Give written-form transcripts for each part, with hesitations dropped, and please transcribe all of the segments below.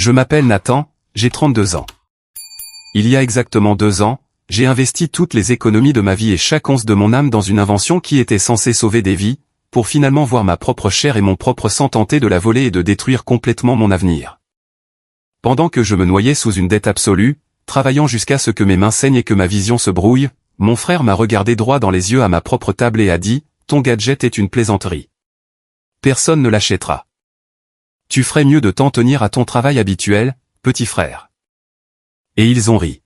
Je m'appelle Nathan, j'ai 32 ans. Il y a exactement 2 ans, j'ai investi toutes les économies de ma vie et chaque once de mon âme dans une invention qui était censée sauver des vies, pour finalement voir ma propre chair et mon propre sang tenter de la voler et de détruire complètement mon avenir. Pendant que je me noyais sous une dette absolue, travaillant jusqu'à ce que mes mains saignent et que ma vision se brouille, mon frère m'a regardé droit dans les yeux à ma propre table et a dit « Ton gadget est une plaisanterie. Personne ne l'achètera. Tu ferais mieux de t'en tenir à ton travail habituel, petit frère. » Et ils ont ri.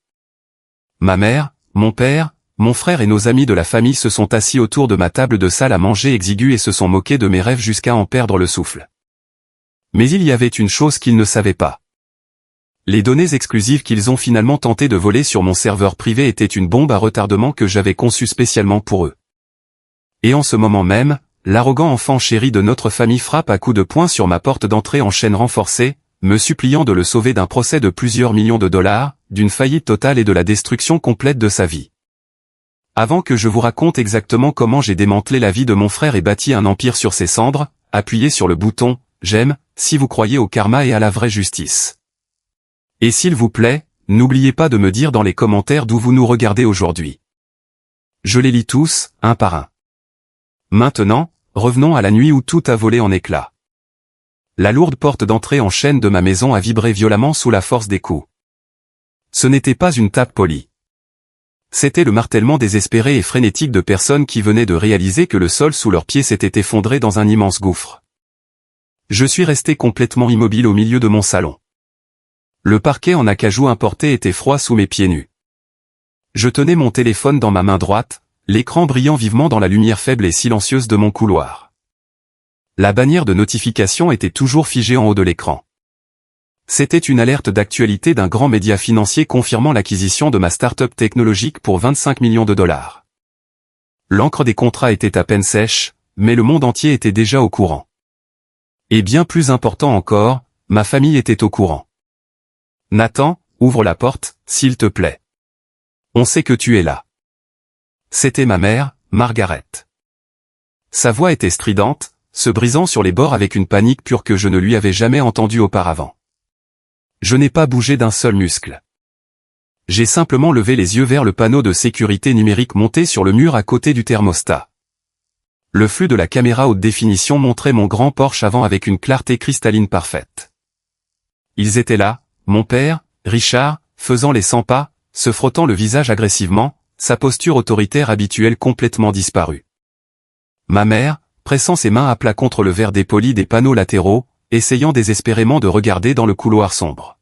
Ma mère, mon père, mon frère et nos amis de la famille se sont assis autour de ma table de salle à manger exiguë et se sont moqués de mes rêves jusqu'à en perdre le souffle. Mais il y avait une chose qu'ils ne savaient pas. Les données exclusives qu'ils ont finalement tenté de voler sur mon serveur privé étaient une bombe à retardement que j'avais conçue spécialement pour eux. Et en ce moment même, l'arrogant enfant chéri de notre famille frappe à coups de poing sur ma porte d'entrée en chaîne renforcée, me suppliant de le sauver d'un procès de plusieurs millions de dollars, d'une faillite totale et de la destruction complète de sa vie. Avant que je vous raconte exactement comment j'ai démantelé la vie de mon frère et bâti un empire sur ses cendres, appuyez sur le bouton « J'aime » si vous croyez au karma et à la vraie justice. Et s'il vous plaît, n'oubliez pas de me dire dans les commentaires d'où vous nous regardez aujourd'hui. Je les lis tous, un par un. Maintenant, revenons à la nuit où tout a volé en éclats. La lourde porte d'entrée en chaîne de ma maison a vibré violemment sous la force des coups. Ce n'était pas une tape polie. C'était le martèlement désespéré et frénétique de personnes qui venaient de réaliser que le sol sous leurs pieds s'était effondré dans un immense gouffre. Je suis resté complètement immobile au milieu de mon salon. Le parquet en acajou importé était froid sous mes pieds nus. Je tenais mon téléphone dans ma main droite, l'écran brillant vivement dans la lumière faible et silencieuse de mon couloir. La bannière de notification était toujours figée en haut de l'écran. C'était une alerte d'actualité d'un grand média financier confirmant l'acquisition de ma start-up technologique pour 25 millions de dollars. L'encre des contrats était à peine sèche, mais le monde entier était déjà au courant. Et bien plus important encore, ma famille était au courant. Nathan, ouvre la porte, s'il te plaît. On sait que tu es là. C'était ma mère, Margaret. Sa voix était stridente, se brisant sur les bords avec une panique pure que je ne lui avais jamais entendue auparavant. Je n'ai pas bougé d'un seul muscle. J'ai simplement levé les yeux vers le panneau de sécurité numérique monté sur le mur à côté du thermostat. Le flux de la caméra haute définition montrait mon grand Porsche avant avec une clarté cristalline parfaite. Ils étaient là, mon père, Richard, faisant les 100 pas, se frottant le visage agressivement, sa posture autoritaire habituelle complètement disparue. Ma mère, pressant ses mains à plat contre le verre dépoli des panneaux latéraux, essayant désespérément de regarder dans le couloir sombre.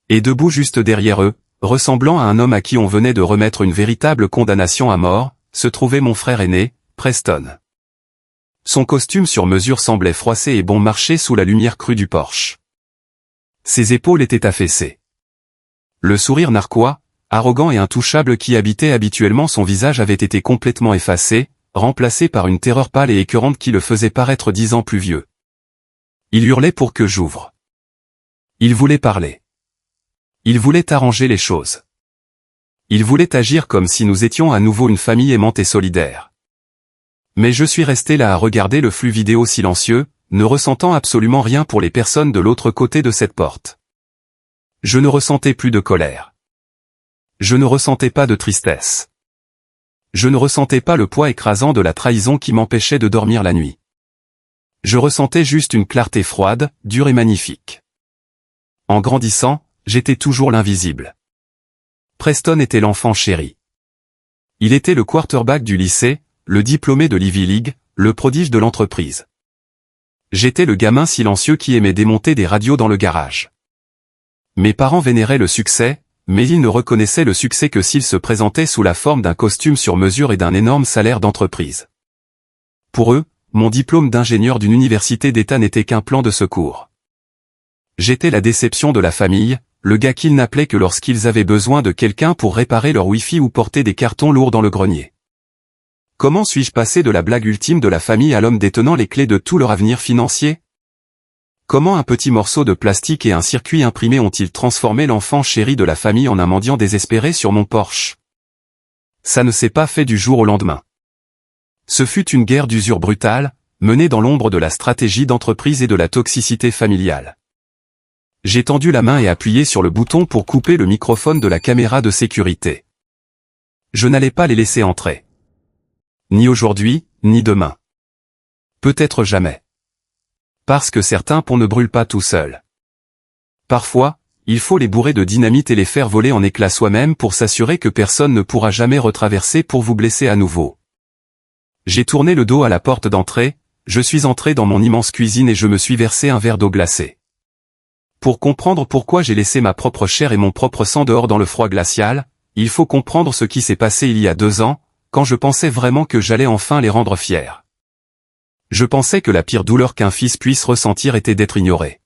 Et debout juste derrière eux, ressemblant à un homme à qui on venait de remettre une véritable condamnation à mort, se trouvait mon frère aîné, Preston. Son costume sur mesure semblait froissé et bon marché sous la lumière crue du Porsche. Ses épaules étaient affaissées. Le sourire narquois, arrogant et intouchable qui habitait habituellement son visage avait été complètement effacé, remplacé par une terreur pâle et écœurante qui le faisait paraître 10 ans plus vieux. Il hurlait pour que j'ouvre. Il voulait parler. Il voulait arranger les choses. Il voulait agir comme si nous étions à nouveau une famille aimante et solidaire. Mais je suis resté là à regarder le flux vidéo silencieux, ne ressentant absolument rien pour les personnes de l'autre côté de cette porte. Je ne ressentais plus de colère. Je ne ressentais pas de tristesse. Je ne ressentais pas le poids écrasant de la trahison qui m'empêchait de dormir la nuit. Je ressentais juste une clarté froide, dure et magnifique. En grandissant, j'étais toujours l'invisible. Preston était l'enfant chéri. Il était le quarterback du lycée, le diplômé de l'Ivy League, le prodige de l'entreprise. J'étais le gamin silencieux qui aimait démonter des radios dans le garage. Mes parents vénéraient le succès, mais ils ne reconnaissaient le succès que s'il se présentait sous la forme d'un costume sur mesure et d'un énorme salaire d'entreprise. Pour eux, mon diplôme d'ingénieur d'une université d'État n'était qu'un plan de secours. J'étais la déception de la famille, le gars qu'ils n'appelaient que lorsqu'ils avaient besoin de quelqu'un pour réparer leur Wi-Fi ou porter des cartons lourds dans le grenier. Comment suis-je passé de la blague ultime de la famille à l'homme détenant les clés de tout leur avenir financier? Comment un petit morceau de plastique et un circuit imprimé ont-ils transformé l'enfant chéri de la famille en un mendiant désespéré sur mon Porsche? Ça ne s'est pas fait du jour au lendemain. Ce fut une guerre d'usure brutale, menée dans l'ombre de la stratégie d'entreprise et de la toxicité familiale. J'ai tendu la main et appuyé sur le bouton pour couper le microphone de la caméra de sécurité. Je n'allais pas les laisser entrer. Ni aujourd'hui, ni demain. Peut-être jamais. Parce que certains ponts ne brûlent pas tout seuls. Parfois, il faut les bourrer de dynamite et les faire voler en éclats soi-même pour s'assurer que personne ne pourra jamais retraverser pour vous blesser à nouveau. J'ai tourné le dos à la porte d'entrée, je suis entré dans mon immense cuisine et je me suis versé un verre d'eau glacée. Pour comprendre pourquoi j'ai laissé ma propre chair et mon propre sang dehors dans le froid glacial, il faut comprendre ce qui s'est passé il y a 2 ans, quand je pensais vraiment que j'allais enfin les rendre fiers. Je pensais que la pire douleur qu'un fils puisse ressentir était d'être ignoré.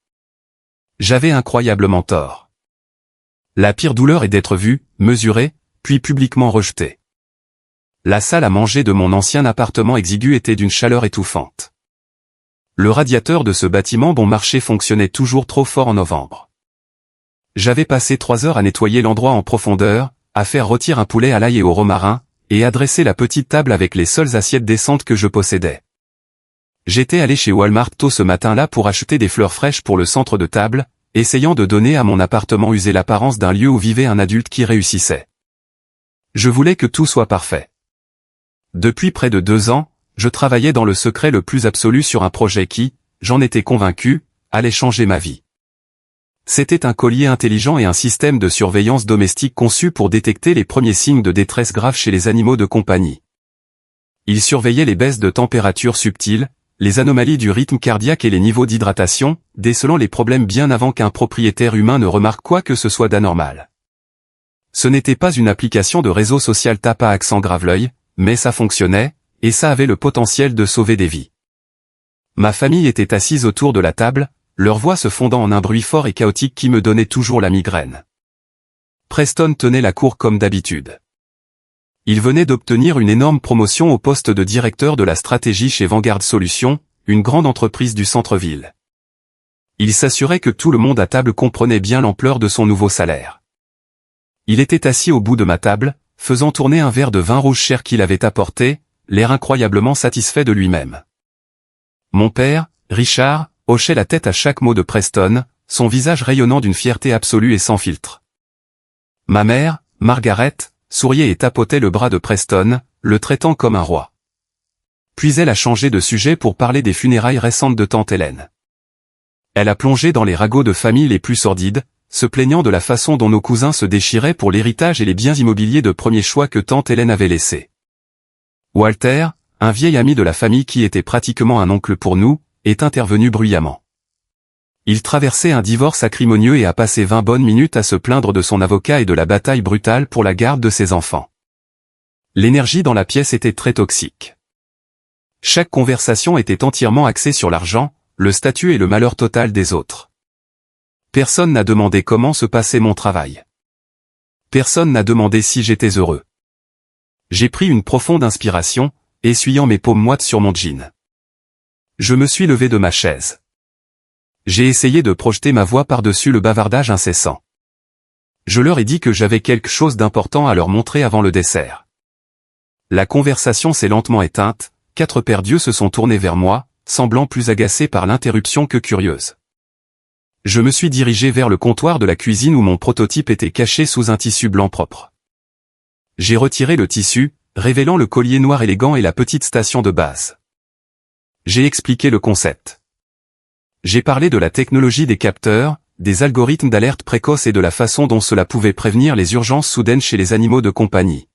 J'avais incroyablement tort. La pire douleur est d'être vu, mesuré, puis publiquement rejeté. La salle à manger de mon ancien appartement exigu était d'une chaleur étouffante. Le radiateur de ce bâtiment bon marché fonctionnait toujours trop fort en novembre. J'avais passé 3 heures à nettoyer l'endroit en profondeur, à faire rôtir un poulet à l'ail et au romarin, et à dresser la petite table avec les seules assiettes décentes que je possédais. J'étais allé chez Walmart tôt ce matin-là pour acheter des fleurs fraîches pour le centre de table, essayant de donner à mon appartement usé l'apparence d'un lieu où vivait un adulte qui réussissait. Je voulais que tout soit parfait. Depuis près de 2 ans, je travaillais dans le secret le plus absolu sur un projet qui, j'en étais convaincu, allait changer ma vie. C'était un collier intelligent et un système de surveillance domestique conçu pour détecter les premiers signes de détresse grave chez les animaux de compagnie. Il surveillait les baisses de température subtiles, les anomalies du rythme cardiaque et les niveaux d'hydratation, décelant les problèmes bien avant qu'un propriétaire humain ne remarque quoi que ce soit d'anormal. Ce n'était pas une application de réseau social tape à accent grave-l'œil, mais ça fonctionnait, et ça avait le potentiel de sauver des vies. Ma famille était assise autour de la table, leur voix se fondant en un bruit fort et chaotique qui me donnait toujours la migraine. Preston tenait la cour comme d'habitude. Il venait d'obtenir une énorme promotion au poste de directeur de la stratégie chez Vanguard Solutions, une grande entreprise du centre-ville. Il s'assurait que tout le monde à table comprenait bien l'ampleur de son nouveau salaire. Il était assis au bout de ma table, faisant tourner un verre de vin rouge cher qu'il avait apporté, l'air incroyablement satisfait de lui-même. Mon père, Richard, hochait la tête à chaque mot de Preston, son visage rayonnant d'une fierté absolue et sans filtre. Ma mère, Margaret, souriait et tapotait le bras de Preston, le traitant comme un roi. Puis elle a changé de sujet pour parler des funérailles récentes de tante Hélène. Elle a plongé dans les ragots de famille les plus sordides, se plaignant de la façon dont nos cousins se déchiraient pour l'héritage et les biens immobiliers de premier choix que tante Hélène avait laissés. Walter, un vieil ami de la famille qui était pratiquement un oncle pour nous, est intervenu bruyamment. Il traversait un divorce acrimonieux et a passé 20 bonnes minutes à se plaindre de son avocat et de la bataille brutale pour la garde de ses enfants. L'énergie dans la pièce était très toxique. Chaque conversation était entièrement axée sur l'argent, le statut et le malheur total des autres. Personne n'a demandé comment se passait mon travail. Personne n'a demandé si j'étais heureux. J'ai pris une profonde inspiration, essuyant mes paumes moites sur mon jean. Je me suis levé de ma chaise. J'ai essayé de projeter ma voix par-dessus le bavardage incessant. Je leur ai dit que j'avais quelque chose d'important à leur montrer avant le dessert. La conversation s'est lentement éteinte, 4 paires d'yeux se sont tournés vers moi, semblant plus agacés par l'interruption que curieuses. Je me suis dirigé vers le comptoir de la cuisine où mon prototype était caché sous un tissu blanc propre. J'ai retiré le tissu, révélant le collier noir élégant et la petite station de base. J'ai expliqué le concept. J'ai parlé de la technologie des capteurs, des algorithmes d'alerte précoce et de la façon dont cela pouvait prévenir les urgences soudaines chez les animaux de compagnie.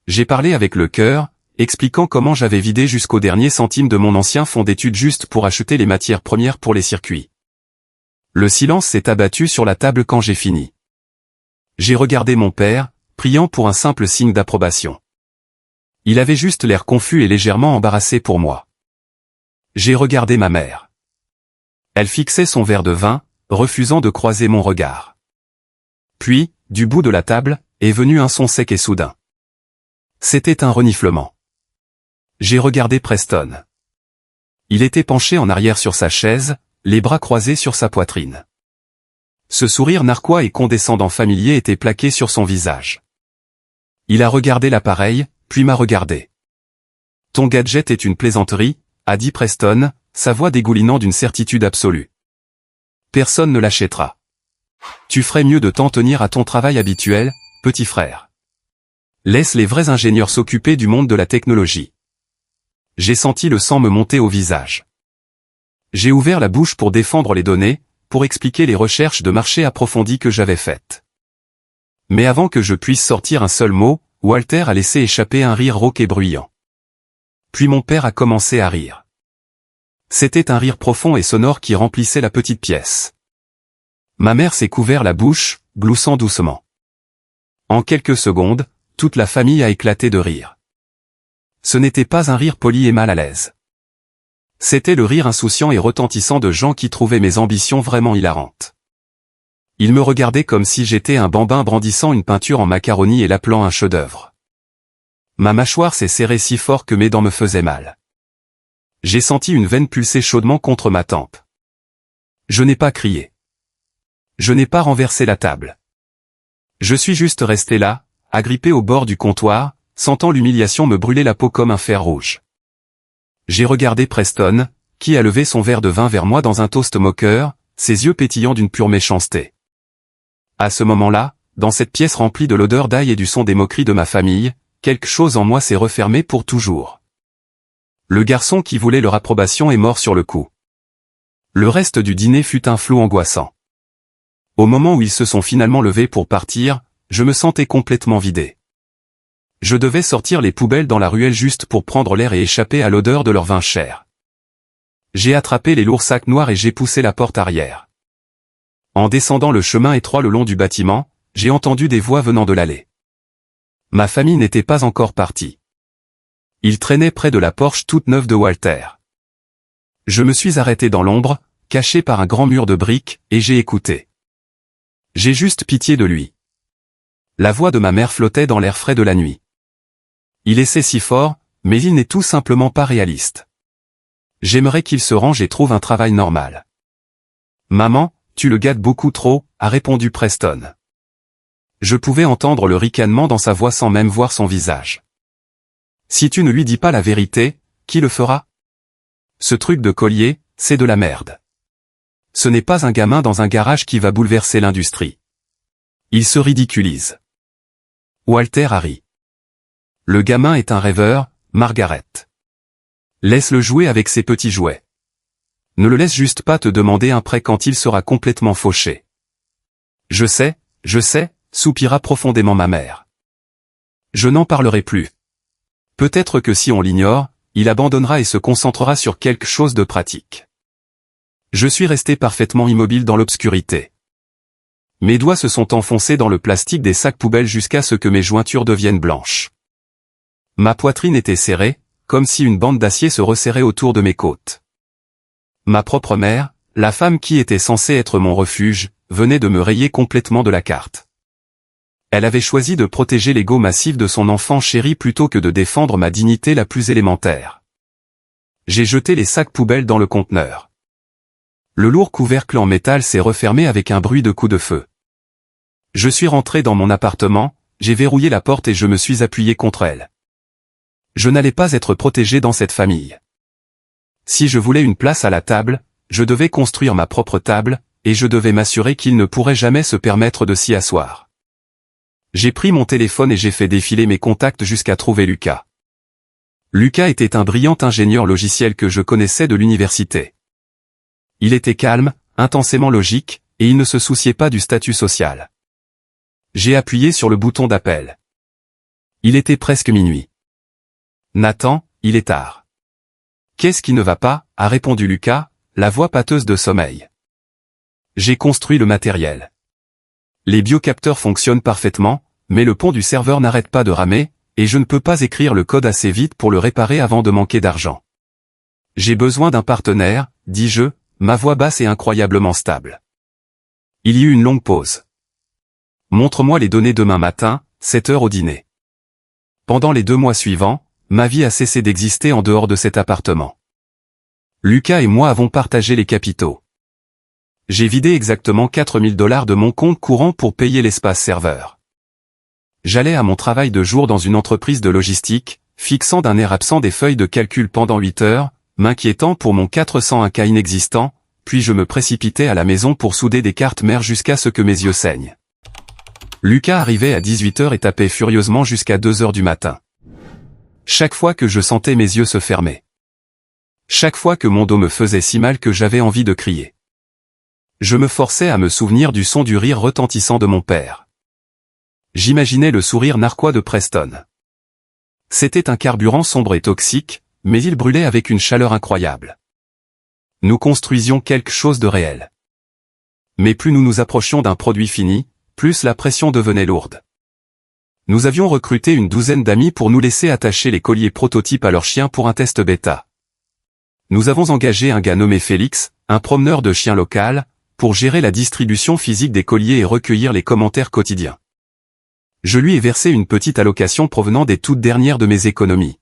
J'ai parlé avec le cœur, expliquant comment j'avais vidé jusqu'au dernier centime de mon ancien fonds d'études juste pour acheter les matières premières pour les circuits. Le silence s'est abattu sur la table quand j'ai fini. J'ai regardé mon père, priant pour un simple signe d'approbation. Il avait juste l'air confus et légèrement embarrassé pour moi. J'ai regardé ma mère. Elle fixait son verre de vin, refusant de croiser mon regard. Puis, du bout de la table, est venu un son sec et soudain. C'était un reniflement. J'ai regardé Preston. Il était penché en arrière sur sa chaise, les bras croisés sur sa poitrine. Ce sourire narquois et condescendant familier était plaqué sur son visage. Il a regardé l'appareil, puis m'a regardé. « Ton gadget est une plaisanterie » a dit Preston, sa voix dégoulinant d'une certitude absolue. personne ne l'achètera. Tu ferais mieux de t'en tenir à ton travail habituel, petit frère. Laisse les vrais ingénieurs s'occuper du monde de la technologie. J'ai senti le sang me monter au visage. J'ai ouvert la bouche pour défendre les données, pour expliquer les recherches de marché approfondies que j'avais faites. Mais avant que je puisse sortir un seul mot, Walter a laissé échapper un rire rauque et bruyant. Puis mon père a commencé à rire. C'était un rire profond et sonore qui remplissait la petite pièce. Ma mère s'est couvert la bouche, gloussant doucement. En quelques secondes, toute la famille a éclaté de rire. Ce n'était pas un rire poli et mal à l'aise. C'était le rire insouciant et retentissant de gens qui trouvaient mes ambitions vraiment hilarantes. Ils me regardaient comme si j'étais un bambin brandissant une peinture en macaroni et l'appelant un chef-d'œuvre. Ma mâchoire s'est serrée si fort que mes dents me faisaient mal. J'ai senti une veine pulser chaudement contre ma tempe. Je n'ai pas crié. Je n'ai pas renversé la table. Je suis juste resté là, agrippé au bord du comptoir, sentant l'humiliation me brûler la peau comme un fer rouge. J'ai regardé Preston, qui a levé son verre de vin vers moi dans un toast moqueur, ses yeux pétillants d'une pure méchanceté. À ce moment-là, dans cette pièce remplie de l'odeur d'ail et du son des moqueries de ma famille, quelque chose en moi s'est refermé pour toujours. Le garçon qui voulait leur approbation est mort sur le coup. Le reste du dîner fut un flou angoissant. Au moment où ils se sont finalement levés pour partir, je me sentais complètement vidé. Je devais sortir les poubelles dans la ruelle juste pour prendre l'air et échapper à l'odeur de leur vin cher. J'ai attrapé les lourds sacs noirs et j'ai poussé la porte arrière. En descendant le chemin étroit le long du bâtiment, j'ai entendu des voix venant de l'allée. Ma famille n'était pas encore partie. Ils traînaient près de la Porsche toute neuve de Walter. Je me suis arrêté dans l'ombre, caché par un grand mur de briques, et j'ai écouté. J'ai juste pitié de lui. La voix de ma mère flottait dans l'air frais de la nuit. Il essaie si fort, mais il n'est tout simplement pas réaliste. J'aimerais qu'il se range et trouve un travail normal. Maman, tu le gâtes beaucoup trop, a répondu Preston. Je pouvais entendre le ricanement dans sa voix sans même voir son visage. Si tu ne lui dis pas la vérité, qui le fera? Ce truc de collier, c'est de la merde. Ce n'est pas un gamin dans un garage qui va bouleverser l'industrie. Il se ridiculise. Walter a ri. Le gamin est un rêveur, Margaret. Laisse-le jouer avec ses petits jouets. Ne le laisse juste pas te demander un prêt quand il sera complètement fauché. Je sais, soupira profondément ma mère. Je n'en parlerai plus. Peut-être que si on l'ignore, il abandonnera et se concentrera sur quelque chose de pratique. Je suis resté parfaitement immobile dans l'obscurité. Mes doigts se sont enfoncés dans le plastique des sacs poubelles jusqu'à ce que mes jointures deviennent blanches. Ma poitrine était serrée, comme si une bande d'acier se resserrait autour de mes côtes. Ma propre mère, la femme qui était censée être mon refuge, venait de me rayer complètement de la carte. Elle avait choisi de protéger l'ego massif de son enfant chéri plutôt que de défendre ma dignité la plus élémentaire. J'ai jeté les sacs poubelles dans le conteneur. Le lourd couvercle en métal s'est refermé avec un bruit de coup de feu. Je suis rentré dans mon appartement, j'ai verrouillé la porte et je me suis appuyé contre elle. Je n'allais pas être protégé dans cette famille. Si je voulais une place à la table, je devais construire ma propre table, et je devais m'assurer qu'il ne pourrait jamais se permettre de s'y asseoir. J'ai pris mon téléphone et j'ai fait défiler mes contacts jusqu'à trouver Lucas. Lucas était un brillant ingénieur logiciel que je connaissais de l'université. Il était calme, intensément logique, et il ne se souciait pas du statut social. J'ai appuyé sur le bouton d'appel. Il était presque minuit. Nathan, il est tard. Qu'est-ce qui ne va pas, a répondu Lucas, la voix pâteuse de sommeil. J'ai construit le matériel. Les biocapteurs fonctionnent parfaitement, mais le pont du serveur n'arrête pas de ramer, et je ne peux pas écrire le code assez vite pour le réparer avant de manquer d'argent. J'ai besoin d'un partenaire, dis-je, ma voix basse et incroyablement stable. Il y eut une longue pause. Montre-moi les données demain matin, 7 heures au dîner. Pendant les 2 mois suivants, ma vie a cessé d'exister en dehors de cet appartement. Lucas et moi avons partagé les capitaux. J'ai vidé exactement $4000 de mon compte courant pour payer l'espace serveur. J'allais à mon travail de jour dans une entreprise de logistique, fixant d'un air absent des feuilles de calcul pendant 8 heures, m'inquiétant pour mon 401K inexistant, puis je me précipitais à la maison pour souder des cartes mères jusqu'à ce que mes yeux saignent. Lucas arrivait à 18h et tapait furieusement jusqu'à 2h du matin. Chaque fois que je sentais mes yeux se fermer. Chaque fois que mon dos me faisait si mal que j'avais envie de crier. Je me forçais à me souvenir du son du rire retentissant de mon père. J'imaginais le sourire narquois de Preston. C'était un carburant sombre et toxique, mais il brûlait avec une chaleur incroyable. Nous construisions quelque chose de réel. Mais plus nous nous approchions d'un produit fini, plus la pression devenait lourde. Nous avions recruté une douzaine d'amis pour nous laisser attacher les colliers prototypes à leurs chiens pour un test bêta. Nous avons engagé un gars nommé Félix, un promeneur de chiens local, pour gérer la distribution physique des colliers et recueillir les commentaires quotidiens. Je lui ai versé une petite allocation provenant des toutes dernières de mes économies.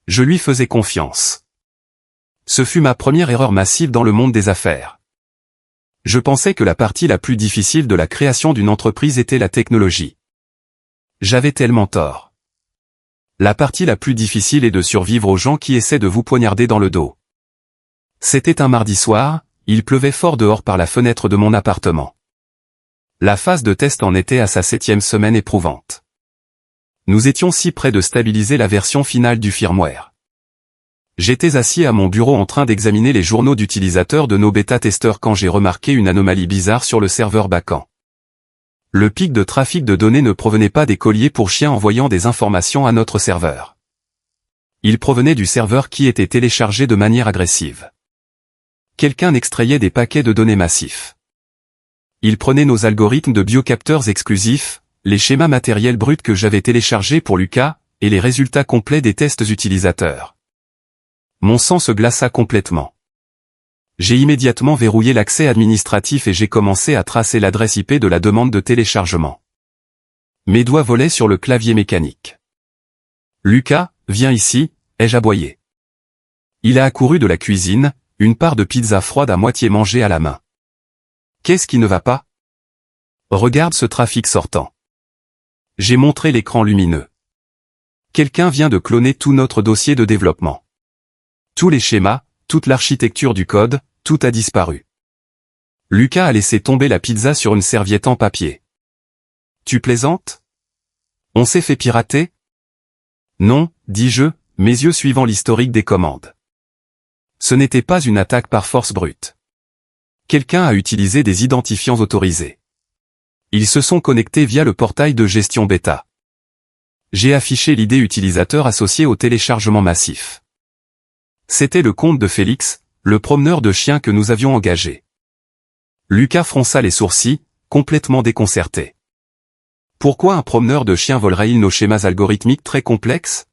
Je lui faisais confiance. Ce fut ma première erreur massive dans le monde des affaires. Je pensais que la partie la plus difficile de la création d'une entreprise était la technologie. J'avais tellement tort. La partie la plus difficile est de survivre aux gens qui essaient de vous poignarder dans le dos. C'était un mardi soir, il pleuvait fort dehors par la fenêtre de mon appartement. La phase de test en était à sa 7e semaine éprouvante. Nous étions si près de stabiliser la version finale du firmware. J'étais assis à mon bureau en train d'examiner les journaux d'utilisateurs de nos bêta-testeurs quand j'ai remarqué une anomalie bizarre sur le serveur backend. Le pic de trafic de données ne provenait pas des colliers pour chiens envoyant des informations à notre serveur. Il provenait du serveur qui était téléchargé de manière agressive. Quelqu'un extrayait des paquets de données massifs. Il prenait nos algorithmes de biocapteurs exclusifs, les schémas matériels bruts que j'avais téléchargés pour Lucas, et les résultats complets des tests utilisateurs. Mon sang se glaça complètement. J'ai immédiatement verrouillé l'accès administratif et j'ai commencé à tracer l'adresse IP de la demande de téléchargement. Mes doigts volaient sur le clavier mécanique. « Lucas, viens ici », ai-je aboyé. Il a accouru de la cuisine, une part de pizza froide à moitié mangée à la main. « Qu'est-ce qui ne va pas ? Regarde ce trafic sortant. » J'ai montré l'écran lumineux. Quelqu'un vient de cloner tout notre dossier de développement. Tous les schémas, toute l'architecture du code, tout a disparu. Lucas a laissé tomber la pizza sur une serviette en papier. Tu plaisantes ? On s'est fait pirater ? Non, dis-je, mes yeux suivant l'historique des commandes. Ce n'était pas une attaque par force brute. Quelqu'un a utilisé des identifiants autorisés. Ils se sont connectés via le portail de gestion bêta. J'ai affiché l'ID utilisateur associé au téléchargement massif. C'était le compte de Félix, le promeneur de chiens que nous avions engagé. Lucas fronça les sourcils, complètement déconcerté. Pourquoi un promeneur de chiens volerait-il nos schémas algorithmiques très complexes ?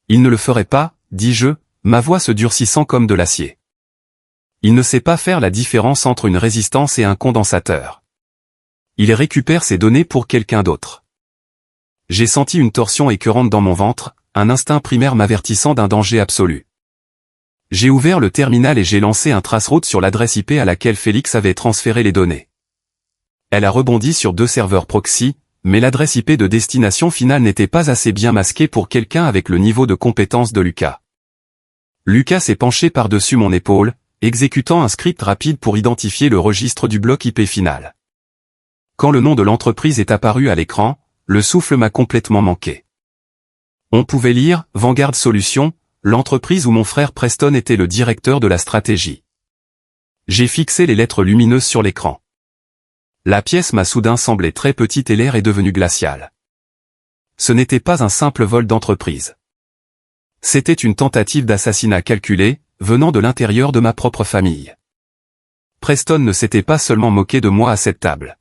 Il ne le ferait pas, dis-je, ma voix se durcissant comme de l'acier. Il ne sait pas faire la différence entre une résistance et un condensateur. Il récupère ces données pour quelqu'un d'autre. J'ai senti une torsion écœurante dans mon ventre, un instinct primaire m'avertissant d'un danger absolu. J'ai ouvert le terminal et j'ai lancé un traceroute sur l'adresse IP à laquelle Félix avait transféré les données. Elle a rebondi sur 2 serveurs proxy, mais l'adresse IP de destination finale n'était pas assez bien masquée pour quelqu'un avec le niveau de compétence de Lucas. Lucas s'est penché par-dessus mon épaule, exécutant un script rapide pour identifier le registre du bloc IP final. Quand le nom de l'entreprise est apparu à l'écran, le souffle m'a complètement manqué. On pouvait lire « Vanguard Solutions », l'entreprise où mon frère Preston était le directeur de la stratégie. J'ai fixé les lettres lumineuses sur l'écran. La pièce m'a soudain semblé très petite et l'air est devenu glacial. Ce n'était pas un simple vol d'entreprise. C'était une tentative d'assassinat calculée, venant de l'intérieur de ma propre famille. Preston ne s'était pas seulement moqué de moi à cette table.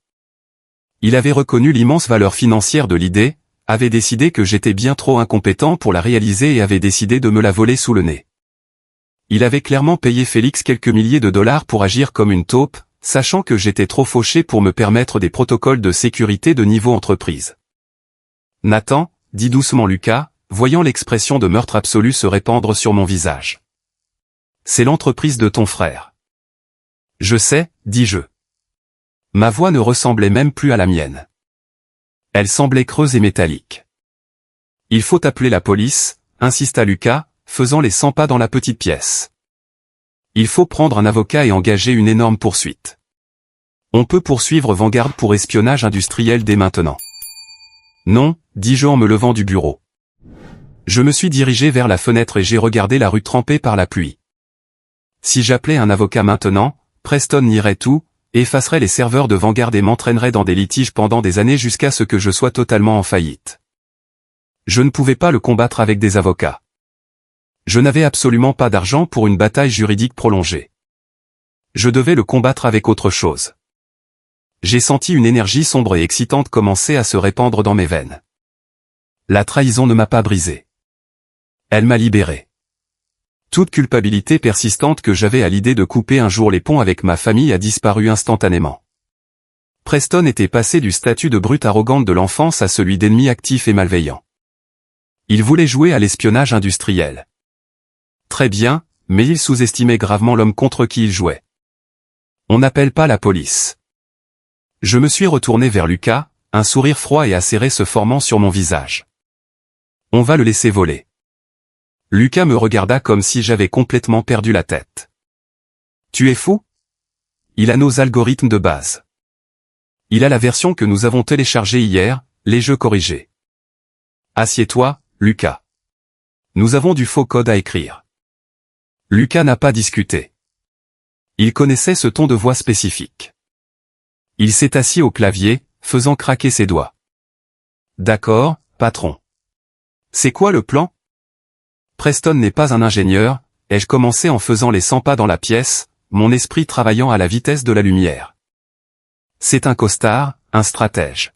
Il avait reconnu l'immense valeur financière de l'idée, avait décidé que j'étais bien trop incompétent pour la réaliser et avait décidé de me la voler sous le nez. Il avait clairement payé Félix quelques milliers de dollars pour agir comme une taupe, sachant que j'étais trop fauché pour me permettre des protocoles de sécurité de niveau entreprise. Nathan, dit doucement Lucas, voyant l'expression de meurtre absolu se répandre sur mon visage. C'est l'entreprise de ton frère. Je sais, dis-je. Ma voix ne ressemblait même plus à la mienne. Elle semblait creuse et métallique. Il faut appeler la police, insista Lucas, faisant les 100 pas dans la petite pièce. Il faut prendre un avocat et engager une énorme poursuite. On peut poursuivre Vanguard pour espionnage industriel dès maintenant. Non, dis-je en me levant du bureau. Je me suis dirigé vers la fenêtre et j'ai regardé la rue trempée par la pluie. Si j'appelais un avocat maintenant, Preston nierait tout, effacerait les serveurs de Vanguard et m'entraînerait dans des litiges pendant des années jusqu'à ce que je sois totalement en faillite. Je ne pouvais pas le combattre avec des avocats. Je n'avais absolument pas d'argent pour une bataille juridique prolongée. Je devais le combattre avec autre chose. J'ai senti une énergie sombre et excitante commencer à se répandre dans mes veines. La trahison ne m'a pas brisé. Elle m'a libéré. Toute culpabilité persistante que j'avais à l'idée de couper un jour les ponts avec ma famille a disparu instantanément. Preston était passé du statut de brute arrogante de l'enfance à celui d'ennemi actif et malveillant. Il voulait jouer à l'espionnage industriel. Très bien, mais il sous-estimait gravement l'homme contre qui il jouait. On n'appelle pas la police. Je me suis retourné vers Lucas, un sourire froid et acéré se formant sur mon visage. On va le laisser voler. Lucas me regarda comme si j'avais complètement perdu la tête. Tu es fou? Il a nos algorithmes de base. Il a la version que nous avons téléchargée hier, les jeux corrigés. Assieds-toi, Lucas. Nous avons du faux code à écrire. Lucas n'a pas discuté. Il connaissait ce ton de voix spécifique. Il s'est assis au clavier, faisant craquer ses doigts. D'accord, patron. C'est quoi le plan? Preston n'est pas un ingénieur, ai-je commencé en faisant les 100 pas dans la pièce, mon esprit travaillant à la vitesse de la lumière. C'est un costard, un stratège.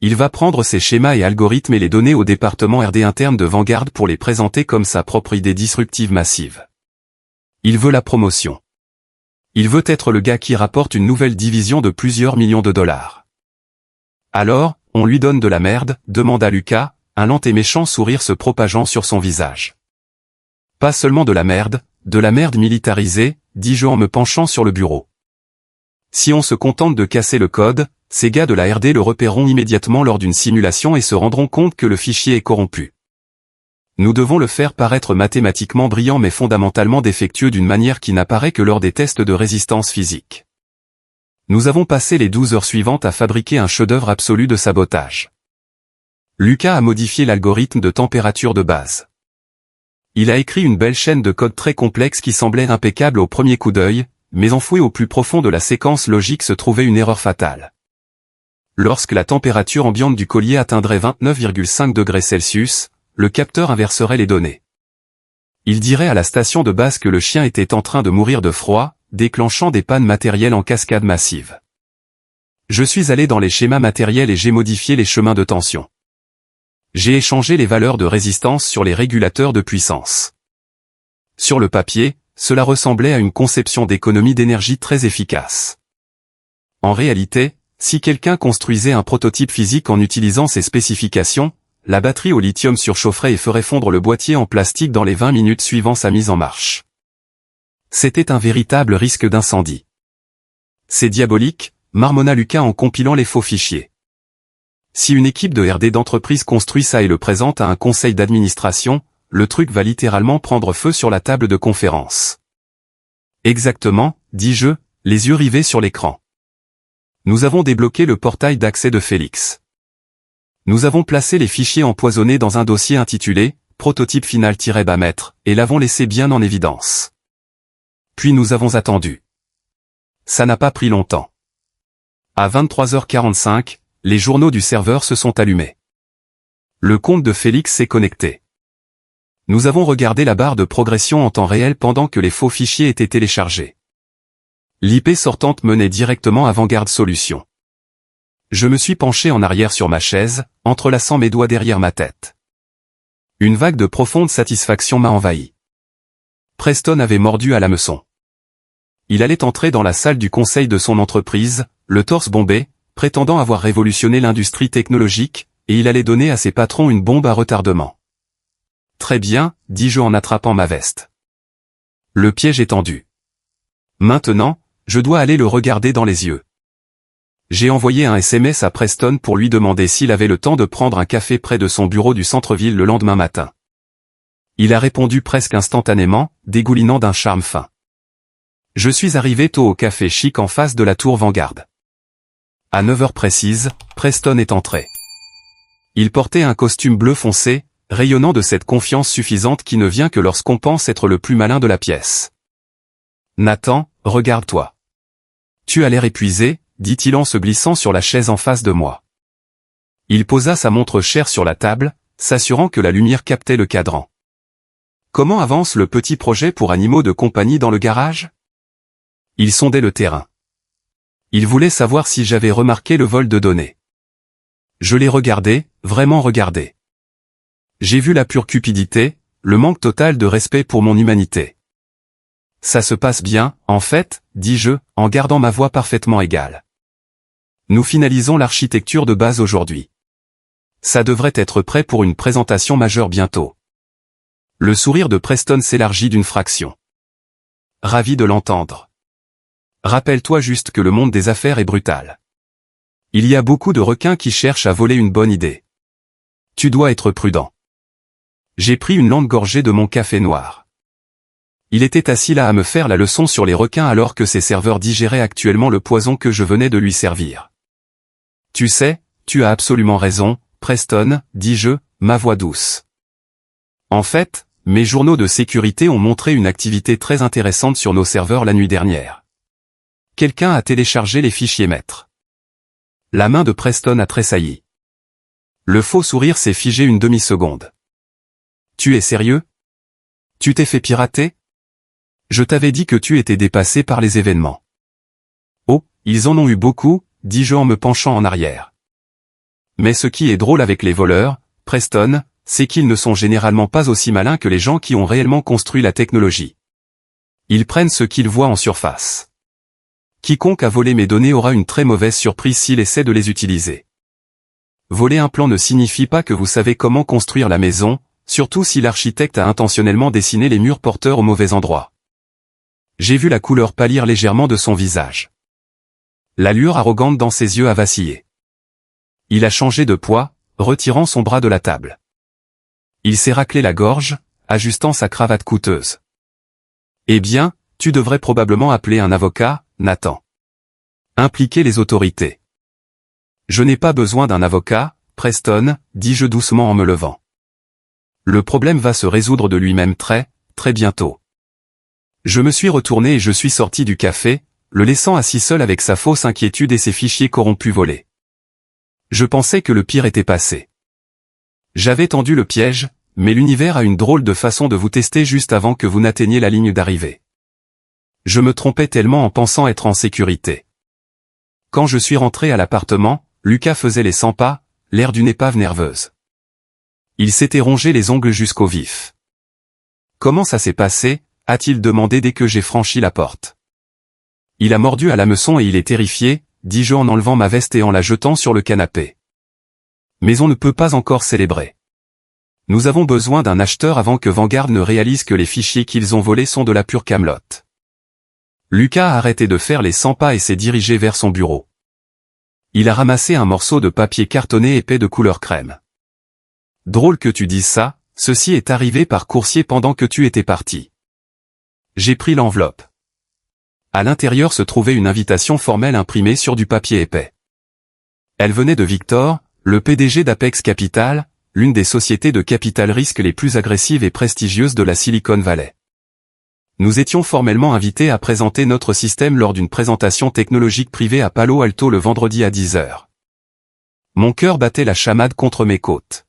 Il va prendre ses schémas et algorithmes et les donner au département R&D interne de Vanguard pour les présenter comme sa propre idée disruptive massive. Il veut la promotion. Il veut être le gars qui rapporte une nouvelle division de plusieurs millions de dollars. Alors, on lui donne de la merde, demanda Lucas, un lent et méchant sourire se propageant sur son visage. Pas seulement de la merde militarisée, dis-je en me penchant sur le bureau. Si on se contente de casser le code, ces gars de la R&D le repéreront immédiatement lors d'une simulation et se rendront compte que le fichier est corrompu. Nous devons le faire paraître mathématiquement brillant mais fondamentalement défectueux d'une manière qui n'apparaît que lors des tests de résistance physique. Nous avons passé les 12 heures suivantes à fabriquer un chef-d'œuvre absolu de sabotage. Lucas a modifié l'algorithme de température de base. Il a écrit une belle chaîne de code très complexe qui semblait impeccable au premier coup d'œil, mais enfouie au plus profond de la séquence logique se trouvait une erreur fatale. Lorsque la température ambiante du collier atteindrait 29,5 degrés Celsius, le capteur inverserait les données. Il dirait à la station de base que le chien était en train de mourir de froid, déclenchant des pannes matérielles en cascade massive. Je suis allé dans les schémas matériels et j'ai modifié les chemins de tension. J'ai échangé les valeurs de résistance sur les régulateurs de puissance. Sur le papier, cela ressemblait à une conception d'économie d'énergie très efficace. En réalité, si quelqu'un construisait un prototype physique en utilisant ces spécifications, la batterie au lithium surchaufferait et ferait fondre le boîtier en plastique dans les 20 minutes suivant sa mise en marche. C'était un véritable risque d'incendie. C'est diabolique, marmonna Lucas en compilant les faux fichiers. Si une équipe de R&D d'entreprise construit ça et le présente à un conseil d'administration, le truc va littéralement prendre feu sur la table de conférence. Exactement, dis-je, les yeux rivés sur l'écran. Nous avons débloqué le portail d'accès de Félix. Nous avons placé les fichiers empoisonnés dans un dossier intitulé « Prototype final-bas-mètre » et l'avons laissé bien en évidence. Puis nous avons attendu. Ça n'a pas pris longtemps. À 23h45, les journaux du serveur se sont allumés. Le compte de Félix s'est connecté. Nous avons regardé la barre de progression en temps réel pendant que les faux fichiers étaient téléchargés. L'IP sortante menait directement à Vanguard Solutions. Je me suis penché en arrière sur ma chaise, entrelaçant mes doigts derrière ma tête. Une vague de profonde satisfaction m'a envahi. Preston avait mordu à l'hameçon. Il allait entrer dans la salle du conseil de son entreprise, le torse bombé, prétendant avoir révolutionné l'industrie technologique, et il allait donner à ses patrons une bombe à retardement. Très bien, dis-je en attrapant ma veste. Le piège est tendu. Maintenant, je dois aller le regarder dans les yeux. J'ai envoyé un SMS à Preston pour lui demander s'il avait le temps de prendre un café près de son bureau du centre-ville le lendemain matin. Il a répondu presque instantanément, dégoulinant d'un charme fin. Je suis arrivé tôt au café chic en face de la tour Vanguard. À 9 heures précises, Preston est entré. Il portait un costume bleu foncé, rayonnant de cette confiance suffisante qui ne vient que lorsqu'on pense être le plus malin de la pièce. « Nathan, regarde-toi. Tu as l'air épuisé, dit-il en se glissant sur la chaise en face de moi. Il posa sa montre chère sur la table, s'assurant que la lumière captait le cadran. Comment avance le petit projet pour animaux de compagnie dans le garage? Il sondait le terrain. Il voulait savoir si j'avais remarqué le vol de données. Je l'ai regardé, vraiment regardé. J'ai vu la pure cupidité, le manque total de respect pour mon humanité. Ça se passe bien, en fait, dis-je, en gardant ma voix parfaitement égale. Nous finalisons l'architecture de base aujourd'hui. Ça devrait être prêt pour une présentation majeure bientôt. Le sourire de Preston s'élargit d'une fraction. Ravi de l'entendre. Rappelle-toi juste que le monde des affaires est brutal. Il y a beaucoup de requins qui cherchent à voler une bonne idée. Tu dois être prudent. J'ai pris une longue gorgée de mon café noir. Il était assis là à me faire la leçon sur les requins alors que ses serveurs digéraient actuellement le poison que je venais de lui servir. Tu sais, tu as absolument raison, Preston, dis-je, ma voix douce. En fait, mes journaux de sécurité ont montré une activité très intéressante sur nos serveurs la nuit dernière. Quelqu'un a téléchargé les fichiers maîtres. La main de Preston a tressailli. Le faux sourire s'est figé une demi-seconde. Tu es sérieux? Tu t'es fait pirater? Je t'avais dit que tu étais dépassé par les événements. Oh, ils en ont eu beaucoup, dis-je en me penchant en arrière. Mais ce qui est drôle avec les voleurs, Preston, c'est qu'ils ne sont généralement pas aussi malins que les gens qui ont réellement construit la technologie. Ils prennent ce qu'ils voient en surface. Quiconque a volé mes données aura une très mauvaise surprise s'il essaie de les utiliser. Voler un plan ne signifie pas que vous savez comment construire la maison, surtout si l'architecte a intentionnellement dessiné les murs porteurs au mauvais endroit. J'ai vu la couleur pâlir légèrement de son visage. L'allure arrogante dans ses yeux a vacillé. Il a changé de poids, retirant son bras de la table. Il s'est raclé la gorge, ajustant sa cravate coûteuse. Eh bien, tu devrais probablement appeler un avocat, Nathan. Impliquer les autorités. Je n'ai pas besoin d'un avocat, Preston, dis-je doucement en me levant. Le problème va se résoudre de lui-même très bientôt. Je me suis retourné et je suis sorti du café, le laissant assis seul avec sa fausse inquiétude et ses fichiers corrompus volés. Je pensais que le pire était passé. J'avais tendu le piège, mais l'univers a une drôle de façon de vous tester juste avant que vous n'atteigniez la ligne d'arrivée. Je me trompais tellement en pensant être en sécurité. Quand je suis rentré à l'appartement, Lucas faisait les 100 pas, l'air d'une épave nerveuse. Il s'était rongé les ongles jusqu'au vif. Comment ça s'est passé, a-t-il demandé dès que j'ai franchi la porte. Il a mordu à l'hameçon et il est terrifié, dis-je en enlevant ma veste et en la jetant sur le canapé. Mais on ne peut pas encore célébrer. Nous avons besoin d'un acheteur avant que Vanguard ne réalise que les fichiers qu'ils ont volés sont de la pure camelote. Lucas a arrêté de faire les 100 pas et s'est dirigé vers son bureau. Il a ramassé un morceau de papier cartonné épais de couleur crème. Drôle que tu dises ça, ceci est arrivé par coursier pendant que tu étais parti. J'ai pris l'enveloppe. À l'intérieur se trouvait une invitation formelle imprimée sur du papier épais. Elle venait de Victor, le PDG d'Apex Capital, l'une des sociétés de capital risque les plus agressives et prestigieuses de la Silicon Valley. Nous étions formellement invités à présenter notre système lors d'une présentation technologique privée à Palo Alto le vendredi à 10 heures. Mon cœur battait la chamade contre mes côtes.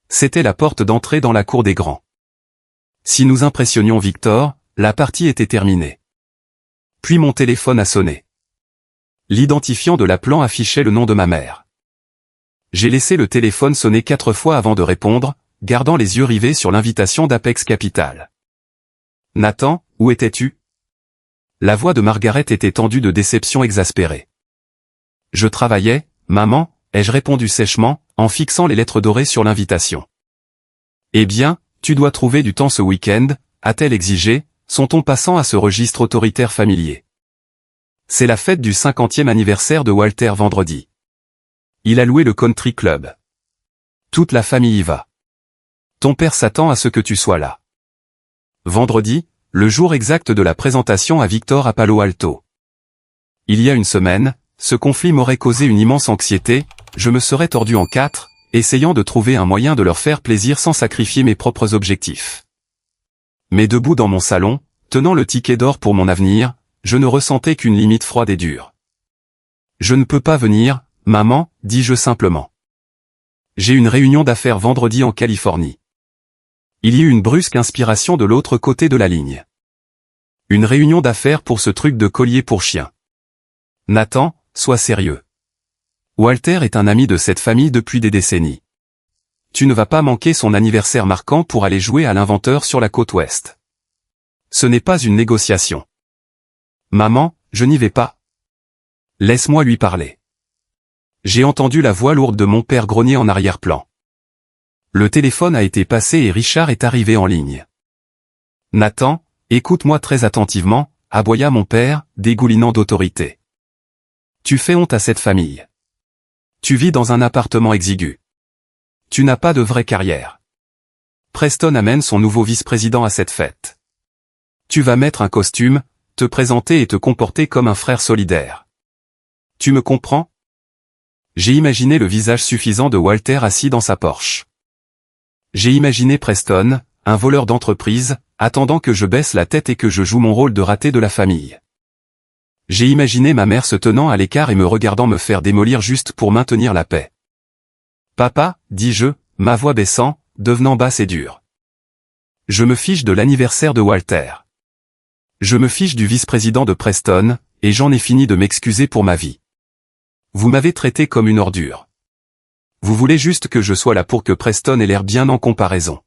C'était la porte d'entrée dans la cour des grands. Si nous impressionnions Victor, la partie était terminée. Puis mon téléphone a sonné. L'identifiant de l'appelant affichait le nom de ma mère. J'ai laissé le téléphone sonner 4 fois avant de répondre, gardant les yeux rivés sur l'invitation d'Apex Capital. Nathan, où étais-tu? La voix de Margaret était tendue de déception exaspérée. Je travaillais, maman, ai-je répondu sèchement, en fixant les lettres dorées sur l'invitation. Eh bien, tu dois trouver du temps ce week-end, a-t-elle exigé, son ton passant à ce registre autoritaire familier. C'est la fête du 50e anniversaire de Walter vendredi. Il a loué le country club. Toute la famille y va. Ton père s'attend à ce que tu sois là. Vendredi, Le jour exact de la présentation à Victor à Palo Alto. Il y a une semaine, ce conflit m'aurait causé une immense anxiété, je me serais tordu en quatre, essayant de trouver un moyen de leur faire plaisir sans sacrifier mes propres objectifs. Mais debout dans mon salon, tenant le ticket d'or pour mon avenir, je ne ressentais qu'une limite froide et dure. Je ne peux pas venir, maman, dis-je simplement. J'ai une réunion d'affaires vendredi en Californie. Il y eut une brusque inspiration de l'autre côté de la ligne. Une réunion d'affaires pour ce truc de collier pour chien. Nathan, sois sérieux. Walter est un ami de cette famille depuis des décennies. Tu ne vas pas manquer son anniversaire marquant pour aller jouer à l'inventeur sur la côte ouest. Ce n'est pas une négociation. Maman, je n'y vais pas. Laisse-moi lui parler. J'ai entendu la voix lourde de mon père grogner en arrière-plan. Le téléphone a été passé et Richard est arrivé en ligne. Nathan, écoute-moi très attentivement, aboya mon père, dégoulinant d'autorité. Tu fais honte à cette famille. Tu vis dans un appartement exigu. Tu n'as pas de vraie carrière. Preston amène son nouveau vice-président à cette fête. Tu vas mettre un costume, te présenter et te comporter comme un frère solidaire. Tu me comprends? J'ai imaginé le visage suffisant de Walter assis dans sa Porsche. J'ai imaginé Preston, un voleur d'entreprise, attendant que je baisse la tête et que je joue mon rôle de raté de la famille. J'ai imaginé ma mère se tenant à l'écart et me regardant me faire démolir juste pour maintenir la paix. Papa, dis-je, ma voix baissant, devenant basse et dure. Je me fiche de l'anniversaire de Walter. Je me fiche du vice-président de Preston, et j'en ai fini de m'excuser pour ma vie. Vous m'avez traité comme une ordure. Vous voulez juste que je sois là pour que Preston ait l'air bien en comparaison.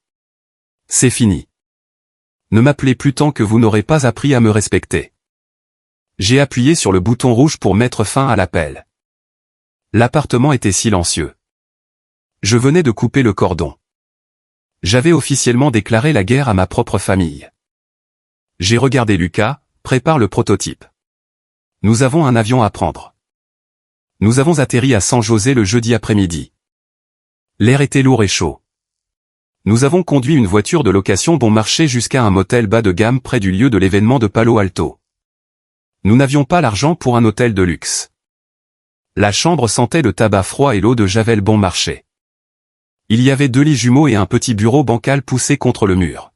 C'est fini. Ne m'appelez plus tant que vous n'aurez pas appris à me respecter. J'ai appuyé sur le bouton rouge pour mettre fin à l'appel. L'appartement était silencieux. Je venais de couper le cordon. J'avais officiellement déclaré la guerre à ma propre famille. J'ai regardé Lucas, prépare le prototype. Nous avons un avion à prendre. Nous avons atterri à San José le jeudi après-midi. L'air était lourd et chaud. Nous avons conduit une voiture de location bon marché jusqu'à un motel bas de gamme près du lieu de l'événement de Palo Alto. Nous n'avions pas l'argent pour un hôtel de luxe. La chambre sentait le tabac froid et l'eau de Javel bon marché. Il y avait 2 lits jumeaux et un petit bureau bancal poussé contre le mur.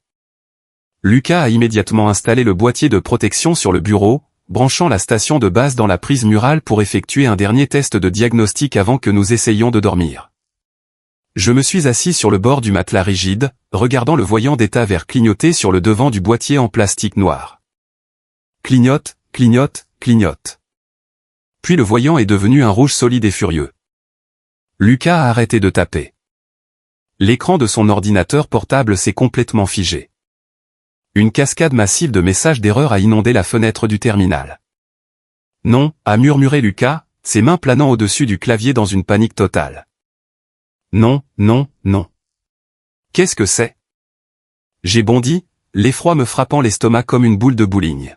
Lucas a immédiatement installé le boîtier de protection sur le bureau, branchant la station de base dans la prise murale pour effectuer un dernier test de diagnostic avant que nous essayions de dormir. Je me suis assis sur le bord du matelas rigide, regardant le voyant d'état vert clignoter sur le devant du boîtier en plastique noir. Clignote, clignote, clignote. Puis le voyant est devenu un rouge solide et furieux. Lucas a arrêté de taper. L'écran de son ordinateur portable s'est complètement figé. Une cascade massive de messages d'erreur a inondé la fenêtre du terminal. Non, a murmuré Lucas, ses mains planant au-dessus du clavier dans une panique totale. Non, non, non. Qu'est-ce que c'est? J'ai bondi, l'effroi me frappant l'estomac comme une boule de bowling.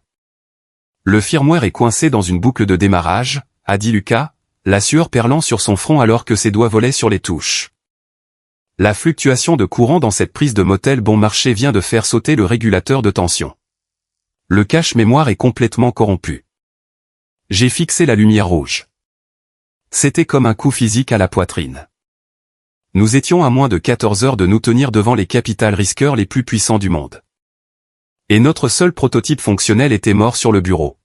Le firmware est coincé dans une boucle de démarrage, a dit Lucas, la sueur perlant sur son front alors que ses doigts volaient sur les touches. La fluctuation de courant dans cette prise de motel bon marché vient de faire sauter le régulateur de tension. Le cache-mémoire est complètement corrompu. J'ai fixé la lumière rouge. C'était comme un coup physique à la poitrine. Nous étions à moins de 14 heures de nous tenir devant les capital risqueurs les plus puissants du monde. Et notre seul prototype fonctionnel était mort sur le bureau.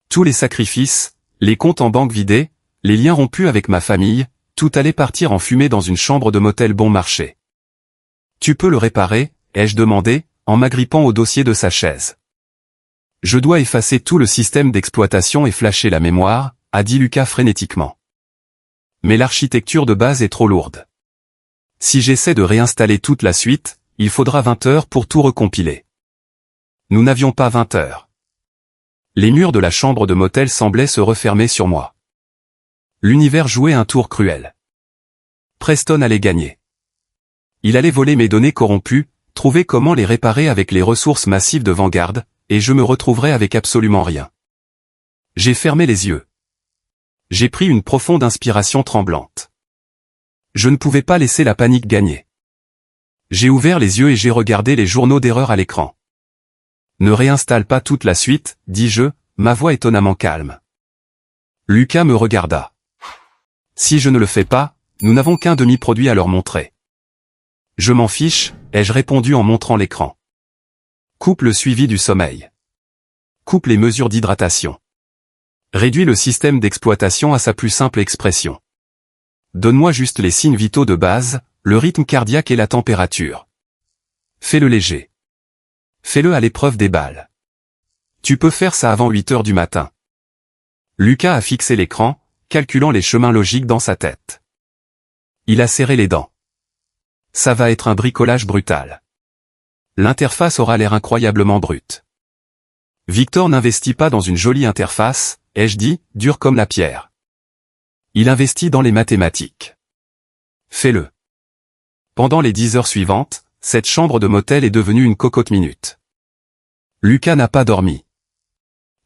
Tous les sacrifices, les comptes en banque vidés, les liens rompus avec ma famille, tout allait partir en fumée dans une chambre de motel bon marché. Tu peux le réparer, ai-je demandé, en m'agrippant au dossier de sa chaise. Je dois effacer tout le système d'exploitation et flasher la mémoire, a dit Lucas frénétiquement. Mais l'architecture de base est trop lourde. Si j'essaie de réinstaller toute la suite, il faudra 20 heures pour tout recompiler. Nous n'avions pas 20 heures. Les murs de la chambre de motel semblaient se refermer sur moi. L'univers jouait un tour cruel. Preston allait gagner. Il allait voler mes données corrompues, trouver comment les réparer avec les ressources massives de Vanguard, et je me retrouverais avec absolument rien. J'ai fermé les yeux. J'ai pris une profonde inspiration tremblante. Je ne pouvais pas laisser la panique gagner. J'ai ouvert les yeux et j'ai regardé les journaux d'erreur à l'écran. Ne réinstalle pas toute la suite, dis-je, ma voix étonnamment calme. Lucas me regarda. Si je ne le fais pas, nous n'avons qu'un demi-produit à leur montrer. Je m'en fiche, ai-je répondu en montrant l'écran. Coupe le suivi du sommeil. Coupe les mesures d'hydratation. Réduis le système d'exploitation à sa plus simple expression. Donne-moi juste les signes vitaux de base, le rythme cardiaque et la température. Fais-le léger. Fais-le à l'épreuve des balles. Tu peux faire ça avant 8 heures du matin. Lucas a fixé l'écran, calculant les chemins logiques dans sa tête. Il a serré les dents. Ça va être un bricolage brutal. L'interface aura l'air incroyablement brute. Victor n'investit pas dans une jolie interface, ai-je dit, dure comme la pierre. Il investit dans les mathématiques. Fais-le. Pendant les 10 heures suivantes, cette chambre de motel est devenue une cocotte minute. Lucas n'a pas dormi.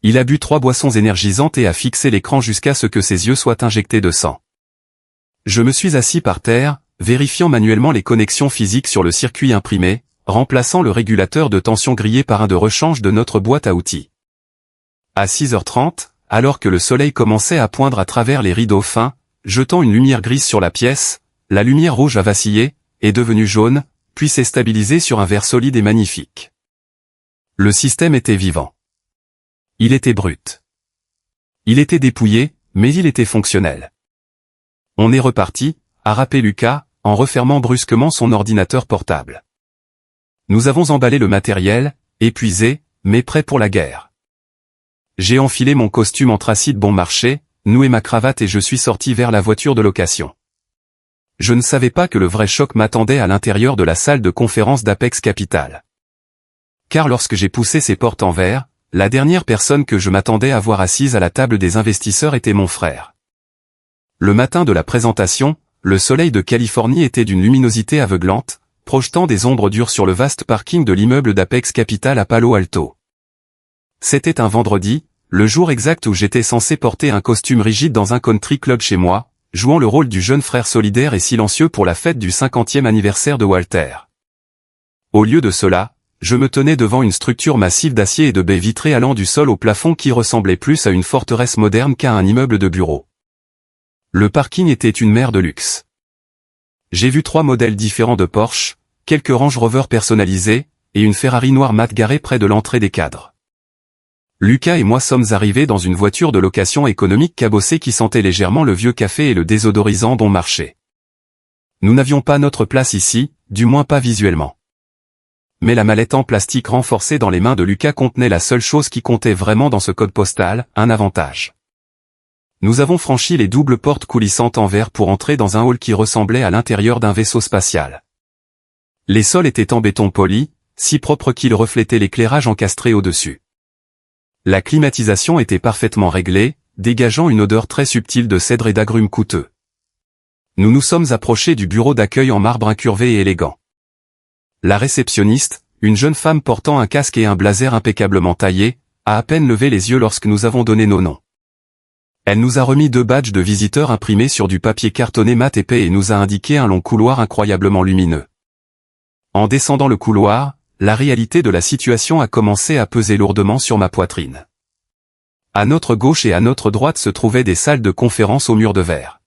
Il a bu 3 boissons énergisantes et a fixé l'écran jusqu'à ce que ses yeux soient injectés de sang. Je me suis assis par terre, vérifiant manuellement les connexions physiques sur le circuit imprimé, remplaçant le régulateur de tension grillé par un de rechange de notre boîte à outils. À 6h30, alors que le soleil commençait à poindre à travers les rideaux fins, jetant une lumière grise sur la pièce, la lumière rouge a vacillé, est devenue jaune, puis s'est stabilisée sur un verre solide et magnifique. Le système était vivant. Il était brut. Il était dépouillé, mais il était fonctionnel. On est reparti, a rappelé Lucas, en refermant brusquement son ordinateur portable. Nous avons emballé le matériel, épuisé, mais prêt pour la guerre. J'ai enfilé mon costume anthracite bon marché, noué ma cravate et je suis sorti vers la voiture de location. Je ne savais pas que le vrai choc m'attendait à l'intérieur de la salle de conférence d'Apex Capital. Car lorsque j'ai poussé ces portes en verre, la dernière personne que je m'attendais à voir assise à la table des investisseurs était mon frère. Le matin de la présentation, le soleil de Californie était d'une luminosité aveuglante, projetant des ombres dures sur le vaste parking de l'immeuble d'Apex Capital à Palo Alto. C'était un vendredi, le jour exact où j'étais censé porter un costume rigide dans un country club chez moi, jouant le rôle du jeune frère solidaire et silencieux pour la fête du 50e anniversaire de Walter. Au lieu de cela, je me tenais devant une structure massive d'acier et de baies vitrées allant du sol au plafond qui ressemblait plus à une forteresse moderne qu'à un immeuble de bureau. Le parking était une mer de luxe. J'ai vu 3 modèles différents de Porsche, quelques Range Rover personnalisés, et une Ferrari noire mat garée près de l'entrée des cadres. Lucas et moi sommes arrivés dans une voiture de location économique cabossée qui sentait légèrement le vieux café et le désodorisant bon marché. Nous n'avions pas notre place ici, du moins pas visuellement. Mais la mallette en plastique renforcée dans les mains de Lucas contenait la seule chose qui comptait vraiment dans ce code postal, un avantage. Nous avons franchi les doubles portes coulissantes en verre pour entrer dans un hall qui ressemblait à l'intérieur d'un vaisseau spatial. Les sols étaient en béton poli, si propres qu'ils reflétaient l'éclairage encastré au-dessus. La climatisation était parfaitement réglée, dégageant une odeur très subtile de cèdre et d'agrumes coûteux. Nous nous sommes approchés du bureau d'accueil en marbre incurvé et élégant. La réceptionniste, une jeune femme portant un casque et un blazer impeccablement taillé, a à peine levé les yeux lorsque nous avons donné nos noms. Elle nous a remis 2 badges de visiteurs imprimés sur du papier cartonné mat épais et nous a indiqué un long couloir incroyablement lumineux. En descendant le couloir, la réalité de la situation a commencé à peser lourdement sur ma poitrine. À notre gauche et à notre droite se trouvaient des salles de conférence aux murs de verre.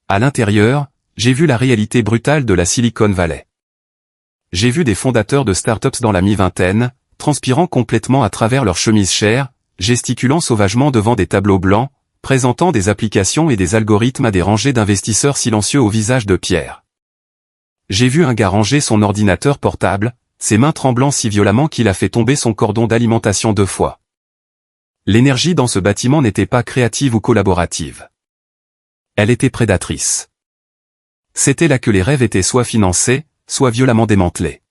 À l'intérieur, j'ai vu la réalité brutale de la Silicon Valley. J'ai vu des fondateurs de startups dans la mi-vingtaine, transpirant complètement à travers leurs chemises chères, gesticulant sauvagement devant des tableaux blancs, présentant des applications et des algorithmes à des rangées d'investisseurs silencieux au visage de pierre. J'ai vu un gars ranger son ordinateur portable, ses mains tremblant si violemment qu'il a fait tomber son cordon d'alimentation 2 fois. L'énergie dans ce bâtiment n'était pas créative ou collaborative. Elle était prédatrice. C'était là que les rêves étaient soit financés, soit violemment démantelés.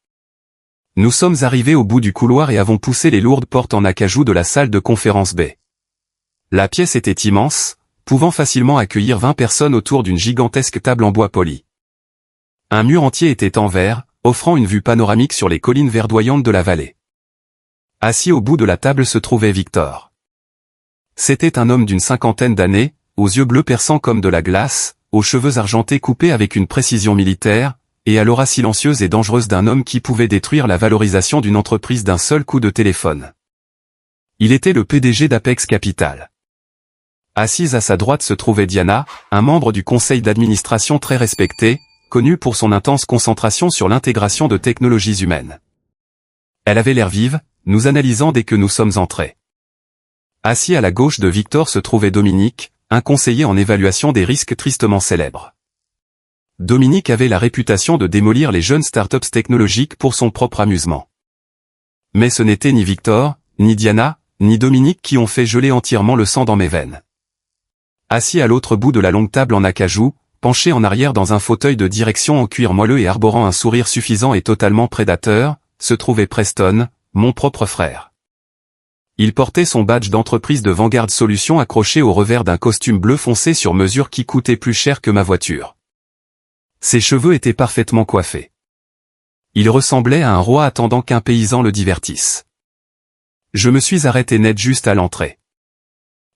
Nous sommes arrivés au bout du couloir et avons poussé les lourdes portes en acajou de la salle de conférence B. La pièce était immense, pouvant facilement accueillir 20 personnes autour d'une gigantesque table en bois poli. Un mur entier était en verre, offrant une vue panoramique sur les collines verdoyantes de la vallée. Assis au bout de la table se trouvait Victor. C'était un homme d'une 50aine d'années, aux yeux bleus perçants comme de la glace, aux cheveux argentés coupés avec une précision militaire, et à l'aura silencieuse et dangereuse d'un homme qui pouvait détruire la valorisation d'une entreprise d'un seul coup de téléphone. Il était le PDG d'Apex Capital. Assise à sa droite se trouvait Diana, un membre du conseil d'administration très respecté, connu pour son intense concentration sur l'intégration de technologies humaines. Elle avait l'air vive, nous analysant dès que nous sommes entrés. Assis à la gauche de Victor se trouvait Dominique, un conseiller en évaluation des risques tristement célèbre. Dominique avait la réputation de démolir les jeunes startups technologiques pour son propre amusement. Mais ce n'était ni Victor, ni Diana, ni Dominique qui ont fait geler entièrement le sang dans mes veines. Assis à l'autre bout de la longue table en acajou, penché en arrière dans un fauteuil de direction en cuir moelleux et arborant un sourire suffisant et totalement prédateur, se trouvait Preston, mon propre frère. Il portait son badge d'entreprise de Vanguard Solutions accroché au revers d'un costume bleu foncé sur mesure qui coûtait plus cher que ma voiture. Ses cheveux étaient parfaitement coiffés. Il ressemblait à un roi attendant qu'un paysan le divertisse. Je me suis arrêté net juste à l'entrée.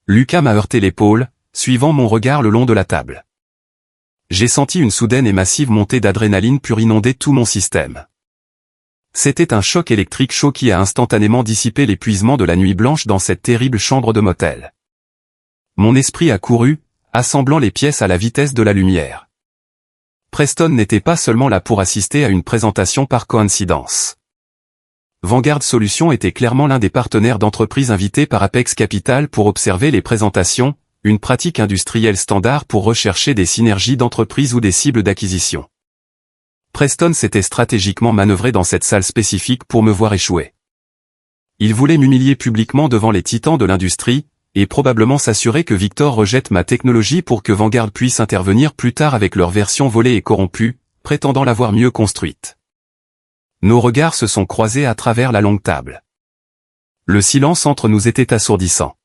Lucas m'a heurté l'épaule, suivant mon regard le long de la table. J'ai senti une soudaine et massive montée d'adrénaline pure inonder tout mon système. C'était un choc électrique chaud qui a instantanément dissipé l'épuisement de la nuit blanche dans cette terrible chambre de motel. Mon esprit a couru, assemblant les pièces à la vitesse de la lumière. Preston n'était pas seulement là pour assister à une présentation par coïncidence. Vanguard Solutions était clairement l'un des partenaires d'entreprise invités par Apex Capital pour observer les présentations, une pratique industrielle standard pour rechercher des synergies d'entreprise ou des cibles d'acquisition. Preston s'était stratégiquement manœuvré dans cette salle spécifique pour me voir échouer. Il voulait m'humilier publiquement devant les titans de l'industrie, et probablement s'assurer que Victor rejette ma technologie pour que Vanguard puisse intervenir plus tard avec leur version volée et corrompue, prétendant l'avoir mieux construite. Nos regards se sont croisés à travers la longue table. Le silence entre nous était assourdissant.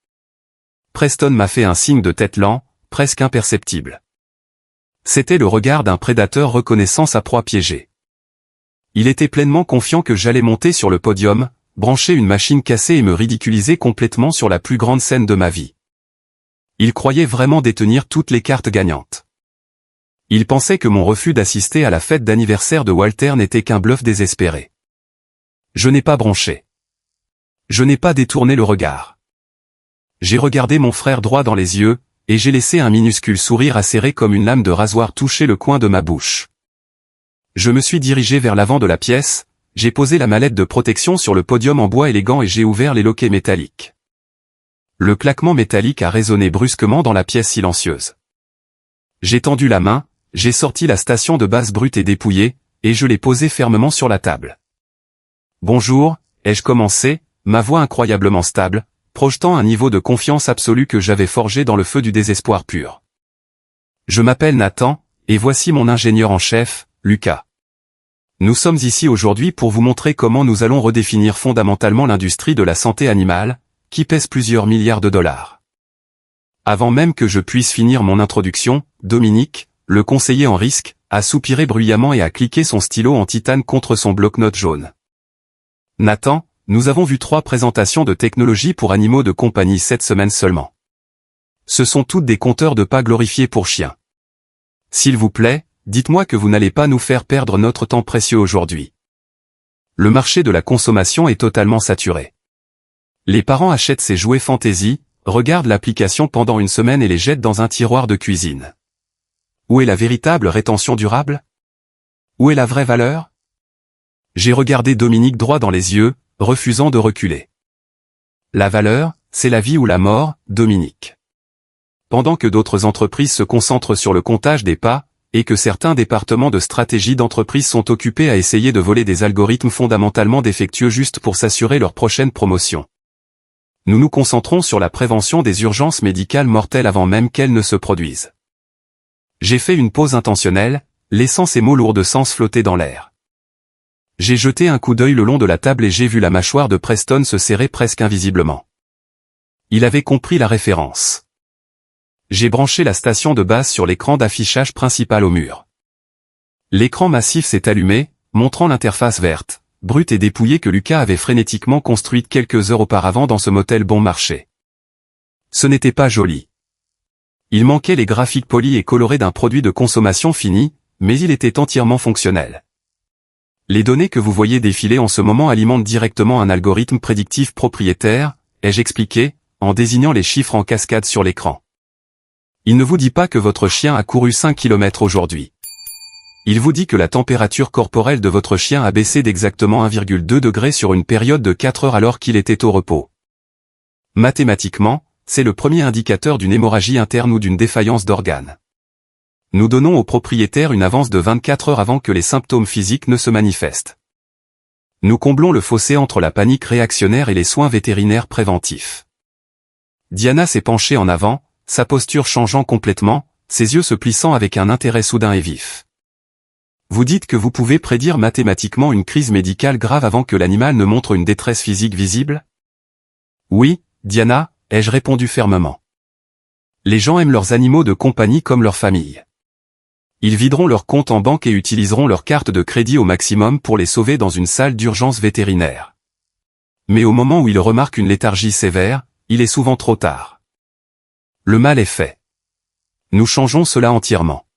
Preston m'a fait un signe de tête lent, presque imperceptible. C'était le regard d'un prédateur reconnaissant sa proie piégée. Il était pleinement confiant que j'allais monter sur le podium, brancher une machine cassée et me ridiculiser complètement sur la plus grande scène de ma vie. Il croyait vraiment détenir toutes les cartes gagnantes. Il pensait que mon refus d'assister à la fête d'anniversaire de Walter n'était qu'un bluff désespéré. Je n'ai pas bronché. Je n'ai pas détourné le regard. J'ai regardé mon frère droit dans les yeux, et j'ai laissé un minuscule sourire acéré comme une lame de rasoir toucher le coin de ma bouche. Je me suis dirigé vers l'avant de la pièce, j'ai posé la mallette de protection sur le podium en bois élégant et j'ai ouvert les loquets métalliques. Le claquement métallique a résonné brusquement dans la pièce silencieuse. J'ai tendu la main, j'ai sorti la station de base brute et dépouillée, et je l'ai posée fermement sur la table. Bonjour, ai-je commencé, ma voix incroyablement stable, projetant un niveau de confiance absolue que j'avais forgé dans le feu du désespoir pur. Je m'appelle Nathan, et voici mon ingénieur en chef, Lucas. Nous sommes ici aujourd'hui pour vous montrer comment nous allons redéfinir fondamentalement l'industrie de la santé animale, qui pèse plusieurs milliards de dollars. Avant même que je puisse finir mon introduction, Dominique, le conseiller en risque, a soupiré bruyamment et a cliqué son stylo en titane contre son bloc-notes jaune. Nathan, nous avons vu 3 présentations de technologie pour animaux de compagnie cette semaine seulement. Ce sont toutes des compteurs de pas glorifiés pour chiens. S'il vous plaît, dites-moi que vous n'allez pas nous faire perdre notre temps précieux aujourd'hui. Le marché de la consommation est totalement saturé. Les parents achètent ces jouets fantaisie, regardent l'application pendant une semaine et les jettent dans un tiroir de cuisine. Où est la véritable rétention durable? Où est la vraie valeur? J'ai regardé Dominique droit dans les yeux, refusant de reculer. La valeur, c'est la vie ou la mort, Dominique. Pendant que d'autres entreprises se concentrent sur le comptage des pas, et que certains départements de stratégie d'entreprise sont occupés à essayer de voler des algorithmes fondamentalement défectueux juste pour s'assurer leur prochaine promotion. Nous nous concentrons sur la prévention des urgences médicales mortelles avant même qu'elles ne se produisent. J'ai fait une pause intentionnelle, laissant ces mots lourds de sens flotter dans l'air. J'ai jeté un coup d'œil le long de la table et j'ai vu la mâchoire de Preston se serrer presque invisiblement. Il avait compris la référence. J'ai branché la station de base sur l'écran d'affichage principal au mur. L'écran massif s'est allumé, montrant l'interface verte, brute et dépouillée que Lucas avait frénétiquement construite quelques heures auparavant dans ce motel bon marché. Ce n'était pas joli. Il manquait les graphiques polis et colorés d'un produit de consommation fini, mais il était entièrement fonctionnel. Les données que vous voyez défiler en ce moment alimentent directement un algorithme prédictif propriétaire, ai-je expliqué, en désignant les chiffres en cascade sur l'écran. Il ne vous dit pas que votre chien a couru 5 km aujourd'hui. Il vous dit que la température corporelle de votre chien a baissé d'exactement 1,2 degré sur une période de 4 heures alors qu'il était au repos. Mathématiquement, c'est le premier indicateur d'une hémorragie interne ou d'une défaillance d'organes. Nous donnons au propriétaire une avance de 24 heures avant que les symptômes physiques ne se manifestent. Nous comblons le fossé entre la panique réactionnaire et les soins vétérinaires préventifs. Diana s'est penchée en avant, sa posture changeant complètement, ses yeux se plissant avec un intérêt soudain et vif. Vous dites que vous pouvez prédire mathématiquement une crise médicale grave avant que l'animal ne montre une détresse physique visible? Oui, Diana, ai-je répondu fermement. Les gens aiment leurs animaux de compagnie comme leur famille. Ils videront leur compte en banque et utiliseront leur carte de crédit au maximum pour les sauver dans une salle d'urgence vétérinaire. Mais au moment où ils remarquent une léthargie sévère, il est souvent trop tard. Le mal est fait. Nous changeons cela entièrement.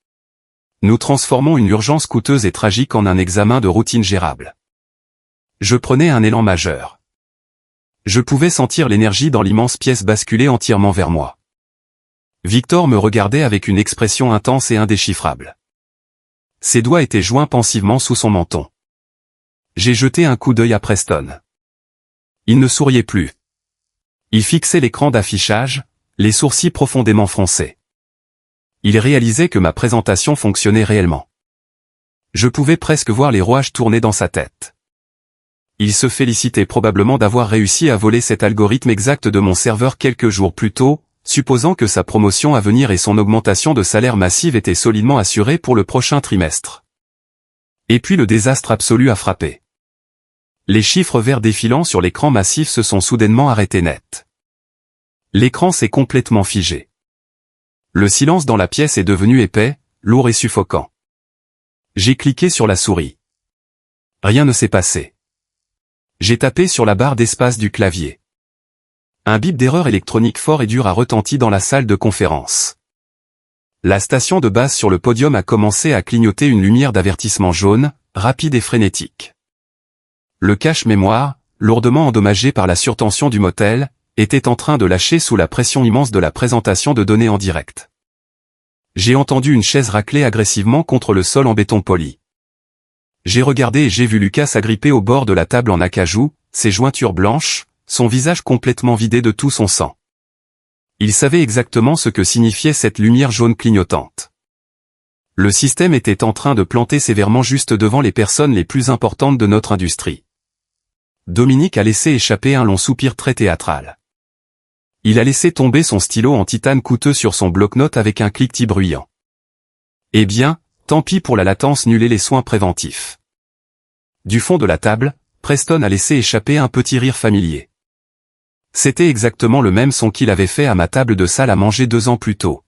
Nous transformons une urgence coûteuse et tragique en un examen de routine gérable. Je prenais un élan majeur. Je pouvais sentir l'énergie dans l'immense pièce basculer entièrement vers moi. Victor me regardait avec une expression intense et indéchiffrable. Ses doigts étaient joints pensivement sous son menton. J'ai jeté un coup d'œil à Preston. Il ne souriait plus. Il fixait l'écran d'affichage, les sourcils profondément froncés. Il réalisait que ma présentation fonctionnait réellement. Je pouvais presque voir les rouages tourner dans sa tête. Il se félicitait probablement d'avoir réussi à voler cet algorithme exact de mon serveur quelques jours plus tôt, supposant que sa promotion à venir et son augmentation de salaire massive étaient solidement assurées pour le prochain trimestre. Et puis le désastre absolu a frappé. Les chiffres verts défilant sur l'écran massif se sont soudainement arrêtés net. L'écran s'est complètement figé. Le silence dans la pièce est devenu épais, lourd et suffocant. J'ai cliqué sur la souris. Rien ne s'est passé. J'ai tapé sur la barre d'espace du clavier. Un bip d'erreur électronique fort et dur a retenti dans la salle de conférence. La station de base sur le podium a commencé à clignoter une lumière d'avertissement jaune, rapide et frénétique. Le cache-mémoire, lourdement endommagé par la surtension du motel, était en train de lâcher sous la pression immense de la présentation de données en direct. J'ai entendu une chaise racler agressivement contre le sol en béton poli. J'ai regardé et j'ai vu Lucas s'agripper au bord de la table en acajou, ses jointures blanches, son visage complètement vidé de tout son sang. Il savait exactement ce que signifiait cette lumière jaune clignotante. Le système était en train de planter sévèrement juste devant les personnes les plus importantes de notre industrie. Dominique a laissé échapper un long soupir très théâtral. Il a laissé tomber son stylo en titane coûteux sur son bloc-notes avec un cliquetis bruyant. Eh bien, tant pis pour la latence nulle et les soins préventifs. Du fond de la table, Preston a laissé échapper un petit rire familier. C'était exactement le même son qu'il avait fait à ma table de salle à manger 2 ans plus tôt.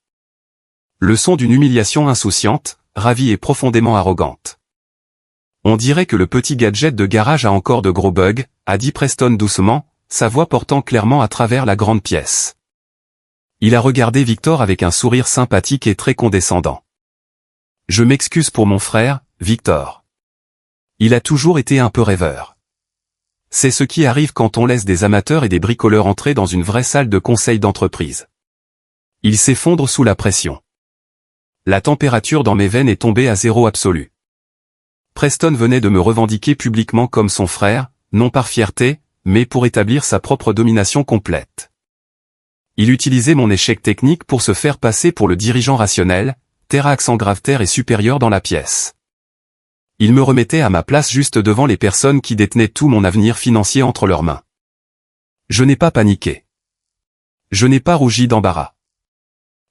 Le son d'une humiliation insouciante, ravie et profondément arrogante. On dirait que le petit gadget de garage a encore de gros bugs, a dit Preston doucement, sa voix portant clairement à travers la grande pièce. Il a regardé Victor avec un sourire sympathique et très condescendant. Je m'excuse pour mon frère, Victor. Il a toujours été un peu rêveur. C'est ce qui arrive quand on laisse des amateurs et des bricoleurs entrer dans une vraie salle de conseil d'entreprise. Il s'effondre sous la pression. La température dans mes veines est tombée à zéro absolu. Preston venait de me revendiquer publiquement comme son frère, non par fierté, mais pour établir sa propre domination complète. Il utilisait mon échec technique pour se faire passer pour le dirigeant rationnel, terre à accent grave terre et supérieur dans la pièce. Il me remettait à ma place juste devant les personnes qui détenaient tout mon avenir financier entre leurs mains. Je n'ai pas paniqué. Je n'ai pas rougi d'embarras.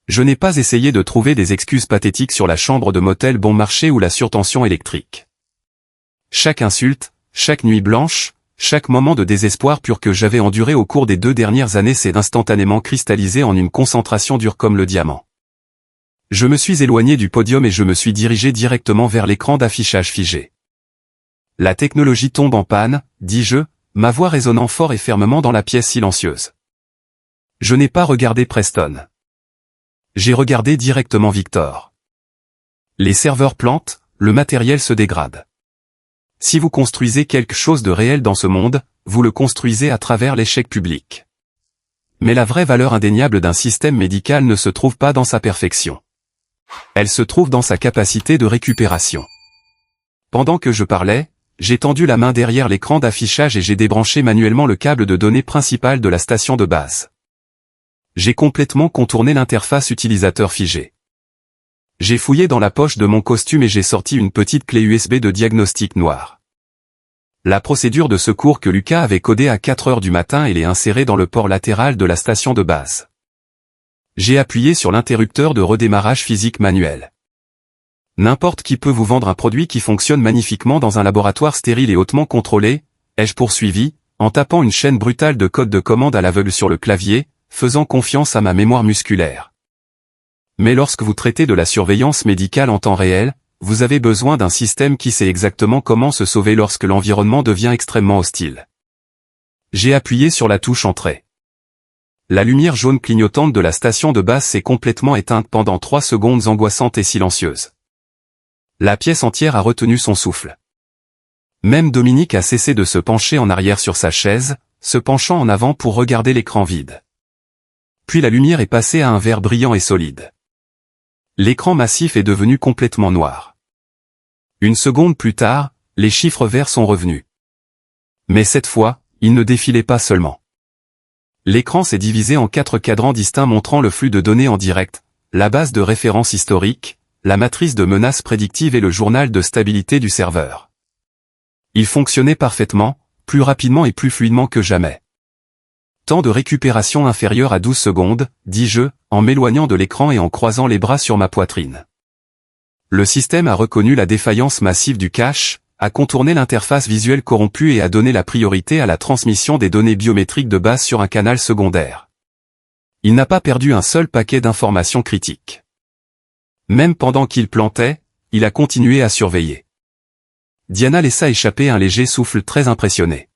Je n'ai pas essayé de trouver des excuses pathétiques sur la chambre de motel bon marché ou la surtension électrique. Chaque insulte, chaque nuit blanche, chaque moment de désespoir pur que j'avais enduré au cours des 2 dernières années s'est instantanément cristallisé en une concentration dure comme le diamant. Je me suis éloigné du podium et je me suis dirigé directement vers l'écran d'affichage figé. La technologie tombe en panne, dis-je, ma voix résonnant fort et fermement dans la pièce silencieuse. Je n'ai pas regardé Preston. J'ai regardé directement Victor. Les serveurs plantent, le matériel se dégrade. Si vous construisez quelque chose de réel dans ce monde, vous le construisez à travers l'échec public. Mais la vraie valeur indéniable d'un système médical ne se trouve pas dans sa perfection. Elle se trouve dans sa capacité de récupération. Pendant que je parlais, j'ai tendu la main derrière l'écran d'affichage et j'ai débranché manuellement le câble de données principal de la station de base. J'ai complètement contourné l'interface utilisateur figée. J'ai fouillé dans la poche de mon costume et j'ai sorti une petite clé USB de diagnostic noire. La procédure de secours que Lucas avait codée à 4 heures du matin et l'ai insérée dans le port latéral de la station de base. J'ai appuyé sur l'interrupteur de redémarrage physique manuel. N'importe qui peut vous vendre un produit qui fonctionne magnifiquement dans un laboratoire stérile et hautement contrôlé, ai-je poursuivi, en tapant une chaîne brutale de code de commande à l'aveugle sur le clavier, faisant confiance à ma mémoire musculaire. Mais lorsque vous traitez de la surveillance médicale en temps réel, vous avez besoin d'un système qui sait exactement comment se sauver lorsque l'environnement devient extrêmement hostile. J'ai appuyé sur la touche Entrée. La lumière jaune clignotante de la station de base s'est complètement éteinte pendant 3 secondes angoissantes et silencieuses. La pièce entière a retenu son souffle. Même Dominique a cessé de se pencher en arrière sur sa chaise, se penchant en avant pour regarder l'écran vide. Puis la lumière est passée à un vert brillant et solide. L'écran massif est devenu complètement noir. Une seconde plus tard, les chiffres verts sont revenus. Mais cette fois, ils ne défilaient pas seulement. L'écran s'est divisé en 4 cadrans distincts montrant le flux de données en direct, la base de référence historique, la matrice de menaces prédictives et le journal de stabilité du serveur. Il fonctionnait parfaitement, plus rapidement et plus fluidement que jamais. Temps de récupération inférieur à 12 secondes, dis-je, en m'éloignant de l'écran et en croisant les bras sur ma poitrine. Le système a reconnu la défaillance massive du cache, a contourné l'interface visuelle corrompue et a donné la priorité à la transmission des données biométriques de base sur un canal secondaire. Il n'a pas perdu un seul paquet d'informations critiques. Même pendant qu'il plantait, il a continué à surveiller. Diana laissa échapper un léger souffle très impressionné.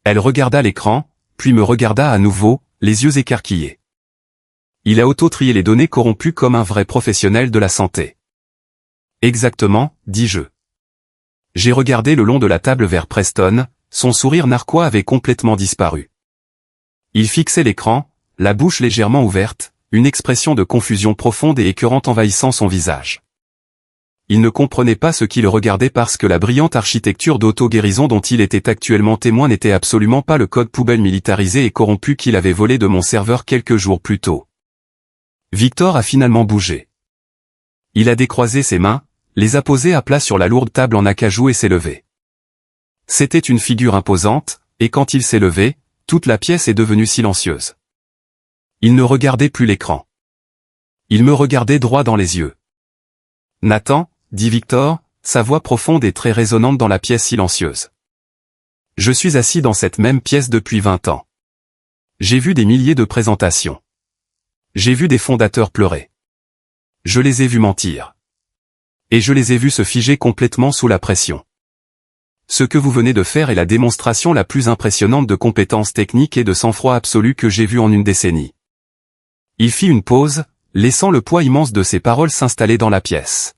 Elle regarda l'écran, puis me regarda à nouveau, les yeux écarquillés. Il a auto-trié les données corrompues comme un vrai professionnel de la santé. Exactement, dis-je. J'ai regardé le long de la table vers Preston, son sourire narquois avait complètement disparu. Il fixait l'écran, la bouche légèrement ouverte, une expression de confusion profonde et écœurante envahissant son visage. Il ne comprenait pas ce qui le regardait parce que la brillante architecture d'auto-guérison dont il était actuellement témoin n'était absolument pas le code poubelle militarisé et corrompu qu'il avait volé de mon serveur quelques jours plus tôt. Victor a finalement bougé. Il a décroisé ses mains, les a posées à plat sur la lourde table en acajou et s'est levé. C'était une figure imposante, et quand il s'est levé, toute la pièce est devenue silencieuse. Il ne regardait plus l'écran. Il me regardait droit dans les yeux. « Nathan », dit Victor, sa voix profonde et très résonante dans la pièce silencieuse. Je suis assis dans cette même pièce depuis 20 ans. J'ai vu des milliers de présentations. J'ai vu des fondateurs pleurer. Je les ai vus mentir. Et je les ai vus se figer complètement sous la pression. Ce que vous venez de faire est la démonstration la plus impressionnante de compétences techniques et de sang-froid absolu que j'ai vue en une décennie. Il fit une pause, laissant le poids immense de ses paroles s'installer dans la pièce.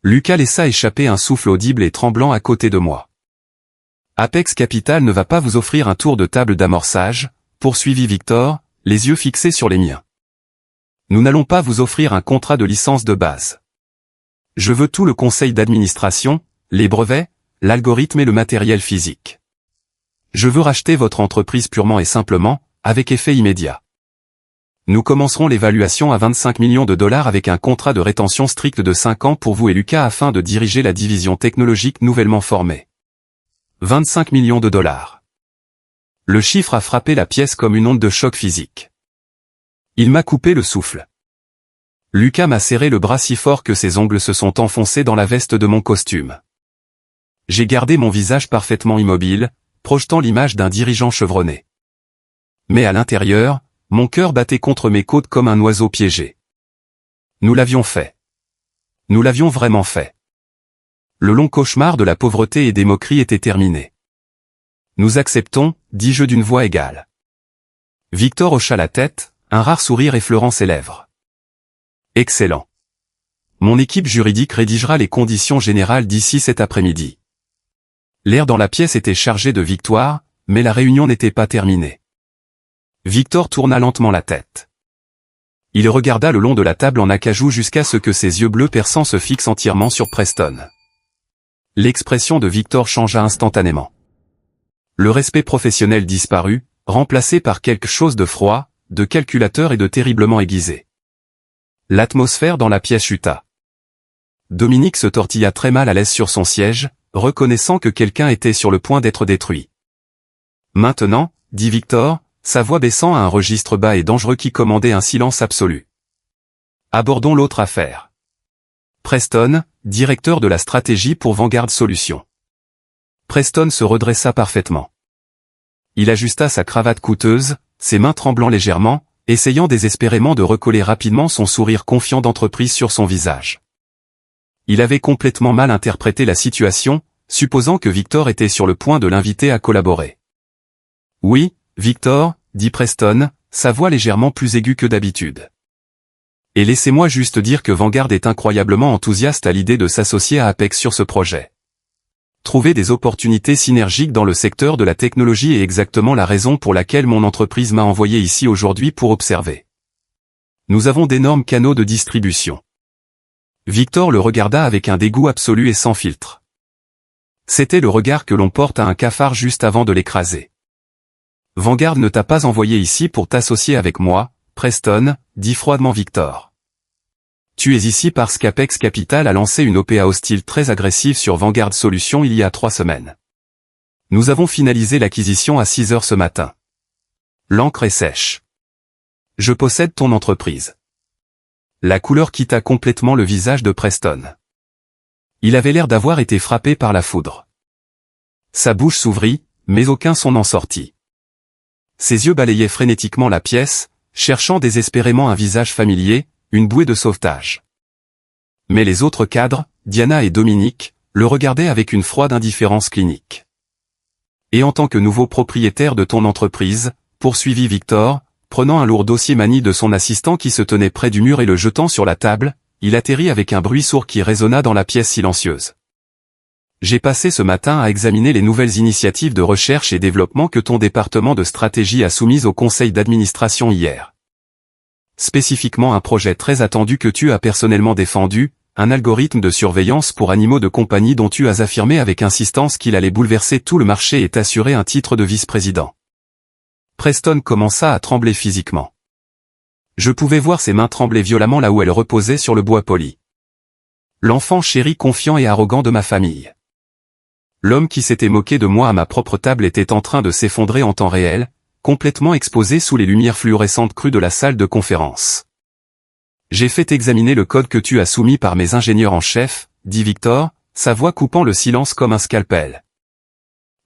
Lucas laissa échapper un souffle audible et tremblant à côté de moi. Apex Capital ne va pas vous offrir un tour de table d'amorçage, poursuivit Victor, les yeux fixés sur les miens. Nous n'allons pas vous offrir un contrat de licence de base. Je veux tout le conseil d'administration, les brevets, l'algorithme et le matériel physique. Je veux racheter votre entreprise purement et simplement, avec effet immédiat. Nous commencerons l'évaluation à 25 millions de dollars avec un contrat de rétention strict de 5 ans pour vous et Lucas afin de diriger la division technologique nouvellement formée. 25 millions de dollars. Le chiffre a frappé la pièce comme une onde de choc physique. Il m'a coupé le souffle. Lucas m'a serré le bras si fort que ses ongles se sont enfoncés dans la veste de mon costume. J'ai gardé mon visage parfaitement immobile, projetant l'image d'un dirigeant chevronné. Mais à l'intérieur, mon cœur battait contre mes côtes comme un oiseau piégé. Nous l'avions fait. Nous l'avions vraiment fait. Le long cauchemar de la pauvreté et des moqueries était terminé. Nous acceptons, dis-je d'une voix égale. Victor hocha la tête, un rare sourire effleurant ses lèvres. Excellent. Mon équipe juridique rédigera les conditions générales d'ici cet après-midi. L'air dans la pièce était chargé de victoire, mais la réunion n'était pas terminée. Victor tourna lentement la tête. Il regarda le long de la table en acajou jusqu'à ce que ses yeux bleus perçants se fixent entièrement sur Preston. L'expression de Victor changea instantanément. Le respect professionnel disparut, remplacé par quelque chose de froid, de calculateur et de terriblement aiguisé. L'atmosphère dans la pièce chuta. Dominique se tortilla très mal à l'aise sur son siège, reconnaissant que quelqu'un était sur le point d'être détruit. Maintenant, dit Victor, sa voix baissant à un registre bas et dangereux qui commandait un silence absolu. Abordons l'autre affaire. Preston, directeur de la stratégie pour Vanguard Solutions. Preston se redressa parfaitement. Il ajusta sa cravate coûteuse, ses mains tremblant légèrement, essayant désespérément de recoller rapidement son sourire confiant d'entreprise sur son visage. Il avait complètement mal interprété la situation, supposant que Victor était sur le point de l'inviter à collaborer. Oui, Victor, dit Preston, sa voix légèrement plus aiguë que d'habitude. Et laissez-moi juste dire que Vanguard est incroyablement enthousiaste à l'idée de s'associer à Apex sur ce projet. Trouver des opportunités synergiques dans le secteur de la technologie est exactement la raison pour laquelle mon entreprise m'a envoyé ici aujourd'hui pour observer. Nous avons d'énormes canaux de distribution. Victor le regarda avec un dégoût absolu et sans filtre. C'était le regard que l'on porte à un cafard juste avant de l'écraser. Vanguard ne t'a pas envoyé ici pour t'associer avec moi, Preston, dit froidement Victor. Tu es ici parce qu'Apex Capital a lancé une OPA hostile très agressive sur Vanguard Solutions il y a 3 semaines. Nous avons finalisé l'acquisition à 6 heures ce matin. L'encre est sèche. Je possède ton entreprise. La couleur quitta complètement le visage de Preston. Il avait l'air d'avoir été frappé par la foudre. Sa bouche s'ouvrit, mais aucun son n'en sortit. Ses yeux balayaient frénétiquement la pièce, cherchant désespérément un visage familier, une bouée de sauvetage. Mais les autres cadres, Diana et Dominique, le regardaient avec une froide indifférence clinique. Et en tant que nouveau propriétaire de ton entreprise, poursuivit Victor, prenant un lourd dossier manie de son assistant qui se tenait près du mur et le jetant sur la table, il atterrit avec un bruit sourd qui résonna dans la pièce silencieuse. J'ai passé ce matin à examiner les nouvelles initiatives de recherche et développement que ton département de stratégie a soumises au conseil d'administration hier. Spécifiquement un projet très attendu que tu as personnellement défendu, un algorithme de surveillance pour animaux de compagnie dont tu as affirmé avec insistance qu'il allait bouleverser tout le marché et t'assurer un titre de vice-président. Preston commença à trembler physiquement. Je pouvais voir ses mains trembler violemment là où elles reposaient sur le bois poli. L'enfant chéri confiant et arrogant de ma famille. L'homme qui s'était moqué de moi à ma propre table était en train de s'effondrer en temps réel, complètement exposé sous les lumières fluorescentes crues de la salle de conférence. J'ai fait examiner le code que tu as soumis par mes ingénieurs en chef, dit Victor, sa voix coupant le silence comme un scalpel.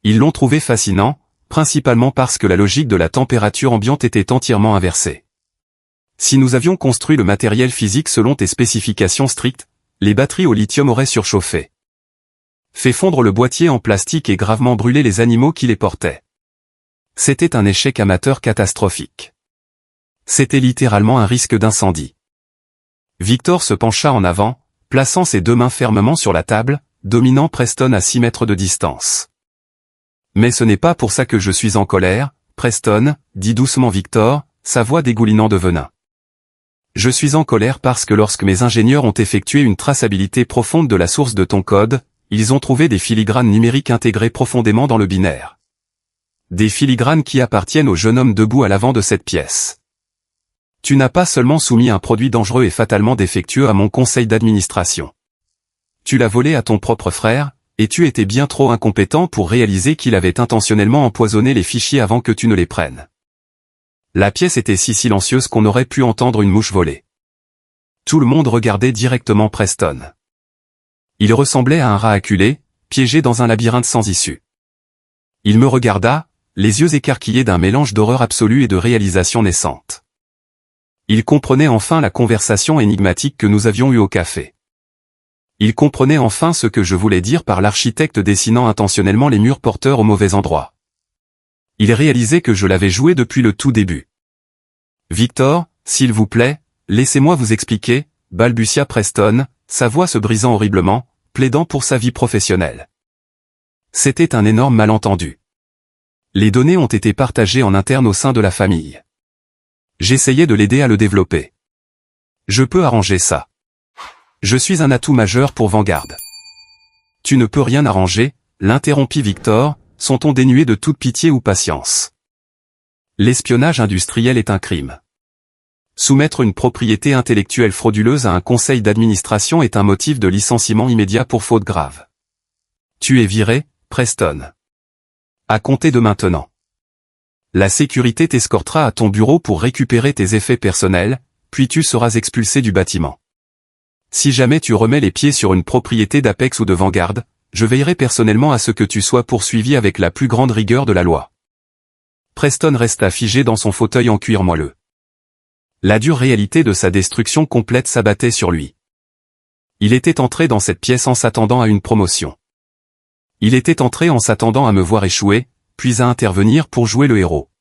Ils l'ont trouvé fascinant, principalement parce que la logique de la température ambiante était entièrement inversée. Si nous avions construit le matériel physique selon tes spécifications strictes, les batteries au lithium auraient surchauffé. Fait fondre le boîtier en plastique et gravement brûlé les animaux qui les portaient. C'était un échec amateur catastrophique. C'était littéralement un risque d'incendie. Victor se pencha en avant, plaçant ses 2 mains fermement sur la table, dominant Preston à 6 mètres de distance. Mais ce n'est pas pour ça que je suis en colère, Preston, dit doucement Victor, sa voix dégoulinant de venin. Je suis en colère parce que lorsque mes ingénieurs ont effectué une traçabilité profonde de la source de ton code, ils ont trouvé des filigranes numériques intégrées profondément dans le binaire. Des filigranes qui appartiennent au jeune homme debout à l'avant de cette pièce. Tu n'as pas seulement soumis un produit dangereux et fatalement défectueux à mon conseil d'administration. Tu l'as volé à ton propre frère, et tu étais bien trop incompétent pour réaliser qu'il avait intentionnellement empoisonné les fichiers avant que tu ne les prennes. La pièce était si silencieuse qu'on aurait pu entendre une mouche voler. Tout le monde regardait directement Preston. Il ressemblait à un rat acculé, piégé dans un labyrinthe sans issue. Il me regarda, les yeux écarquillés d'un mélange d'horreur absolue et de réalisation naissante. Il comprenait enfin la conversation énigmatique que nous avions eue au café. Il comprenait enfin ce que je voulais dire par l'architecte dessinant intentionnellement les murs porteurs au mauvais endroit. Il réalisait que je l'avais joué depuis le tout début. Victor, s'il vous plaît, laissez-moi vous expliquer, balbutia Preston, sa voix se brisant horriblement, plaidant pour sa vie professionnelle. C'était un énorme malentendu. Les données ont été partagées en interne au sein de la famille. J'essayais de l'aider à le développer. Je peux arranger ça. Je suis un atout majeur pour Vanguard. Tu ne peux rien arranger, l'interrompit Victor, son-on dénué de toute pitié ou patience. L'espionnage industriel est un crime. Soumettre une propriété intellectuelle frauduleuse à un conseil d'administration est un motif de licenciement immédiat pour faute grave. Tu es viré, Preston. À compter de maintenant. La sécurité t'escortera à ton bureau pour récupérer tes effets personnels, puis tu seras expulsé du bâtiment. Si jamais tu remets les pieds sur une propriété d'Apex ou de Vanguard, je veillerai personnellement à ce que tu sois poursuivi avec la plus grande rigueur de la loi. Preston resta figé dans son fauteuil en cuir moelleux. La dure réalité de sa destruction complète s'abattait sur lui. Il était entré dans cette pièce en s'attendant à une promotion. Il était entré en s'attendant à me voir échouer, puis à intervenir pour jouer le héros.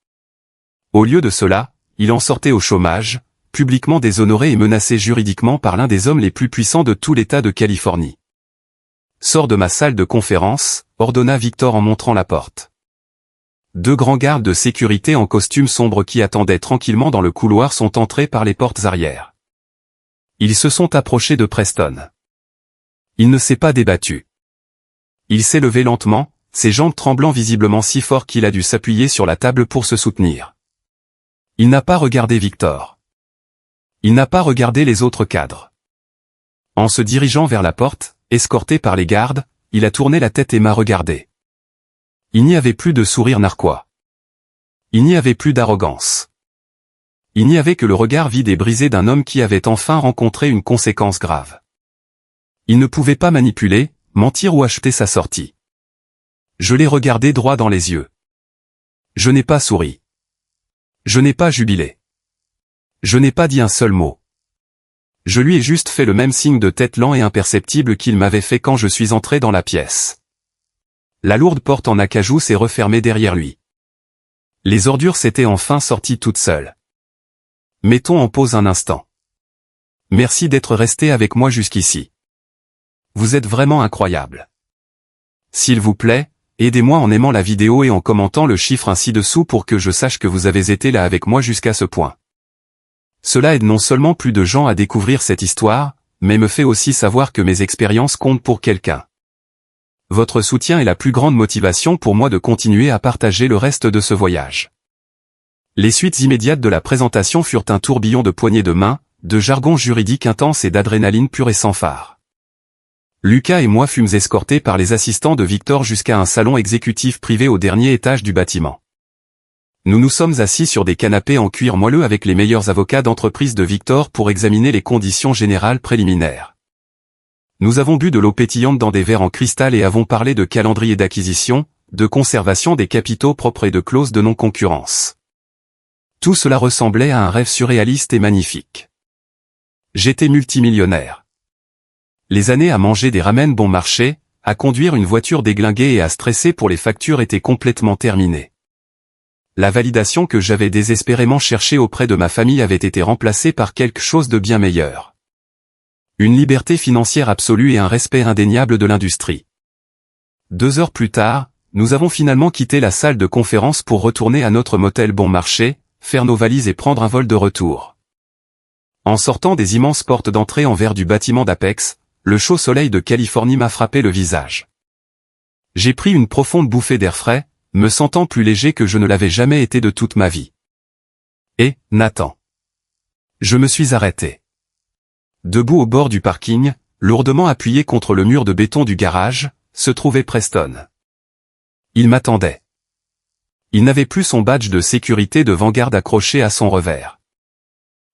Au lieu de cela, il en sortait au chômage, publiquement déshonoré et menacé juridiquement par l'un des hommes les plus puissants de tout l'État de Californie. « Sors de ma salle de conférence », ordonna Victor en montrant la porte. Deux grands gardes de sécurité en costume sombre qui attendaient tranquillement dans le couloir sont entrés par les portes arrière. Ils se sont approchés de Preston. Il ne s'est pas débattu. Il s'est levé lentement, ses jambes tremblant visiblement si fort qu'il a dû s'appuyer sur la table pour se soutenir. Il n'a pas regardé Victor. Il n'a pas regardé les autres cadres. En se dirigeant vers la porte, escorté par les gardes, il a tourné la tête et m'a regardé. Il n'y avait plus de sourire narquois. Il n'y avait plus d'arrogance. Il n'y avait que le regard vide et brisé d'un homme qui avait enfin rencontré une conséquence grave. Il ne pouvait pas manipuler, mentir ou acheter sa sortie. Je l'ai regardé droit dans les yeux. Je n'ai pas souri. Je n'ai pas jubilé. Je n'ai pas dit un seul mot. Je lui ai juste fait le même signe de tête lent et imperceptible qu'il m'avait fait quand je suis entré dans la pièce. La lourde porte en acajou s'est refermée derrière lui. Les ordures s'étaient enfin sorties toutes seules. Mettons en pause un instant. Merci d'être resté avec moi jusqu'ici. Vous êtes vraiment incroyable. S'il vous plaît, aidez-moi en aimant la vidéo et en commentant le chiffre ci-dessous pour que je sache que vous avez été là avec moi jusqu'à ce point. Cela aide non seulement plus de gens à découvrir cette histoire, mais me fait aussi savoir que mes expériences comptent pour quelqu'un. Votre soutien est la plus grande motivation pour moi de continuer à partager le reste de ce voyage. Les suites immédiates de la présentation furent un tourbillon de poignées de main, de jargon juridique intense et d'adrénaline pure et sans phare. Lucas et moi fûmes escortés par les assistants de Victor jusqu'à un salon exécutif privé au dernier étage du bâtiment. Nous nous sommes assis sur des canapés en cuir moelleux avec les meilleurs avocats d'entreprise de Victor pour examiner les conditions générales préliminaires. Nous avons bu de l'eau pétillante dans des verres en cristal et avons parlé de calendrier d'acquisition, de conservation des capitaux propres et de clauses de non-concurrence. Tout cela ressemblait à un rêve surréaliste et magnifique. J'étais multimillionnaire. Les années à manger des ramen bon marché, à conduire une voiture déglinguée et à stresser pour les factures étaient complètement terminées. La validation que j'avais désespérément cherchée auprès de ma famille avait été remplacée par quelque chose de bien meilleur. Une liberté financière absolue et un respect indéniable de l'industrie. 2 heures plus tard, nous avons finalement quitté la salle de conférence pour retourner à notre motel bon marché, faire nos valises et prendre un vol de retour. En sortant des immenses portes d'entrée en verre du bâtiment d'Apex, le chaud soleil de Californie m'a frappé le visage. J'ai pris une profonde bouffée d'air frais, me sentant plus léger que je ne l'avais jamais été de toute ma vie. Et, Nathan. Je me suis arrêté. Debout au bord du parking, lourdement appuyé contre le mur de béton du garage, se trouvait Preston. Il m'attendait. Il n'avait plus son badge de sécurité de Vanguard accroché à son revers.